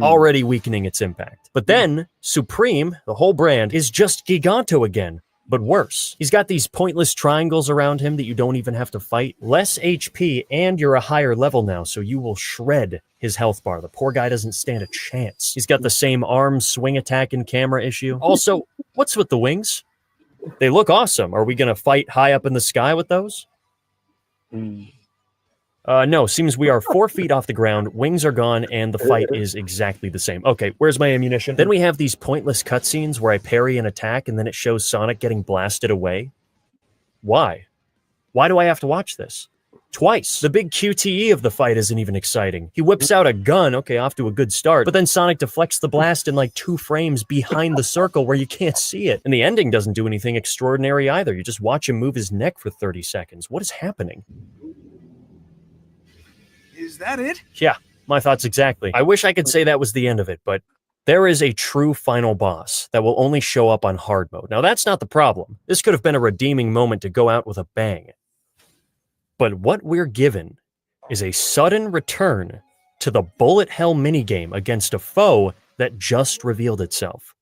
Already weakening its impact. But then, Supreme, the whole brand, is just Giganto again, but worse. He's got these pointless triangles around him that you don't even have to fight. Less HP, and you're a higher level now, so you will shred his health bar. The poor guy doesn't stand a chance. He's got the same arm swing attack and camera issue. Also, what's with the wings? They look awesome. Are we going to fight high up in the sky with those? No, seems we are 4 feet off the ground, wings are gone, and the fight is exactly the same. Okay, where's my ammunition? Then we have these pointless cutscenes where I parry an attack and then it shows Sonic getting blasted away. Why? Why do I have to watch this? Twice. The big QTE of the fight isn't even exciting. He whips out a gun, okay, off to a good start, but then Sonic deflects the blast in like 2 frames behind the circle where you can't see it. And the ending doesn't do anything extraordinary either. You just watch him move his neck for 30 seconds. What is happening? Is that it? Yeah, my thoughts exactly. I wish I could say that was the end of it, but there is a true final boss that will only show up on hard mode. Now, that's not the problem. This could have been a redeeming moment to go out with a bang. But what we're given is a sudden return to the bullet hell minigame against a foe that just revealed itself.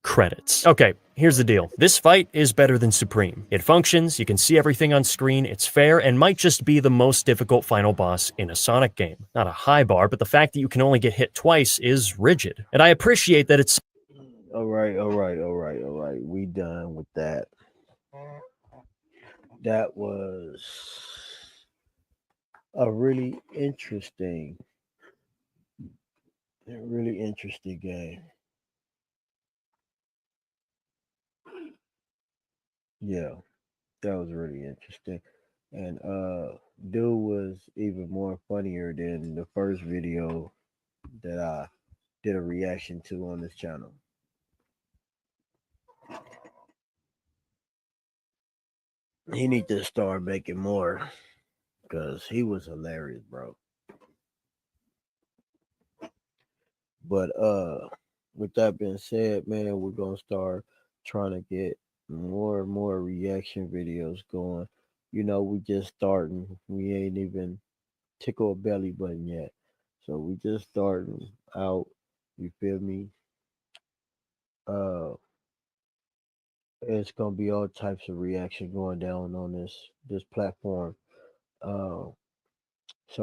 Credits. Okay, here's the deal. This fight is better than Supreme. It functions, you can see everything on screen, it's fair, and might just be the most difficult final boss in a Sonic game. Not a high bar, but the fact that you can only get hit twice is rigid. And I appreciate that it's... All right. We done with that. That was a really interesting game. Yeah, that was really interesting. And dude was even more funnier than the first video that I did a reaction to on this channel. He need to start making more because he was hilarious, bro. But with that being said, man, we're gonna start trying to get more and more reaction videos going. You know, we just starting. We ain't even tickle a belly button yet. So we just starting out. You feel me? It's gonna be all types of reaction going down on this platform. So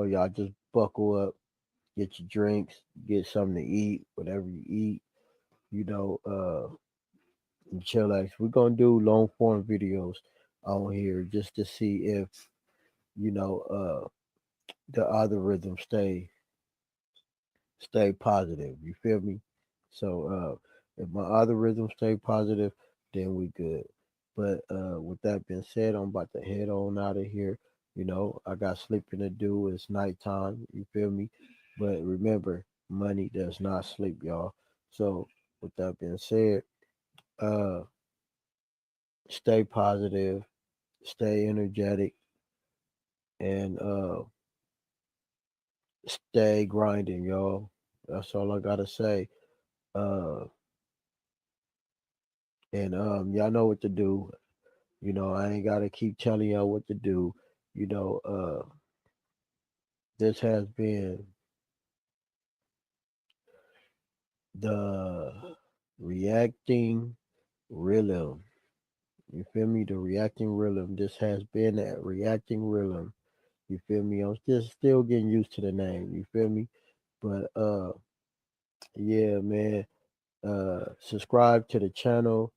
y'all just buckle up, get your drinks, get something to eat, whatever you eat, and chillax. We're gonna do long form videos on here just to see if the algorithm stay positive. You feel me? So if my algorithm stay positive, then we good. But with that being said, I'm about to head on out of here. I got sleeping to do. It's nighttime. You feel me? But remember, money does not sleep, y'all. So with that being said, stay positive, stay energetic, and stay grinding, y'all. That's all I gotta say. And y'all know what to do. I ain't gotta keep telling y'all what to do. This has been the Reacting Rhythm. You feel me? The Reacting Rhythm. This has been that Reacting Rhythm. You feel me? I'm just still getting used to the name. You feel me? But yeah, man. Subscribe to the channel.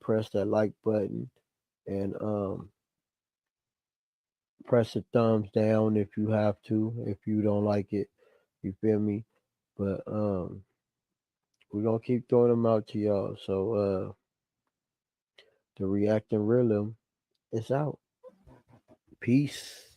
Press that like button and press the thumbs down if you have to, if you don't like it. You feel me? But we're gonna keep throwing them out to y'all. So the Reacting Rhythm is out. Peace.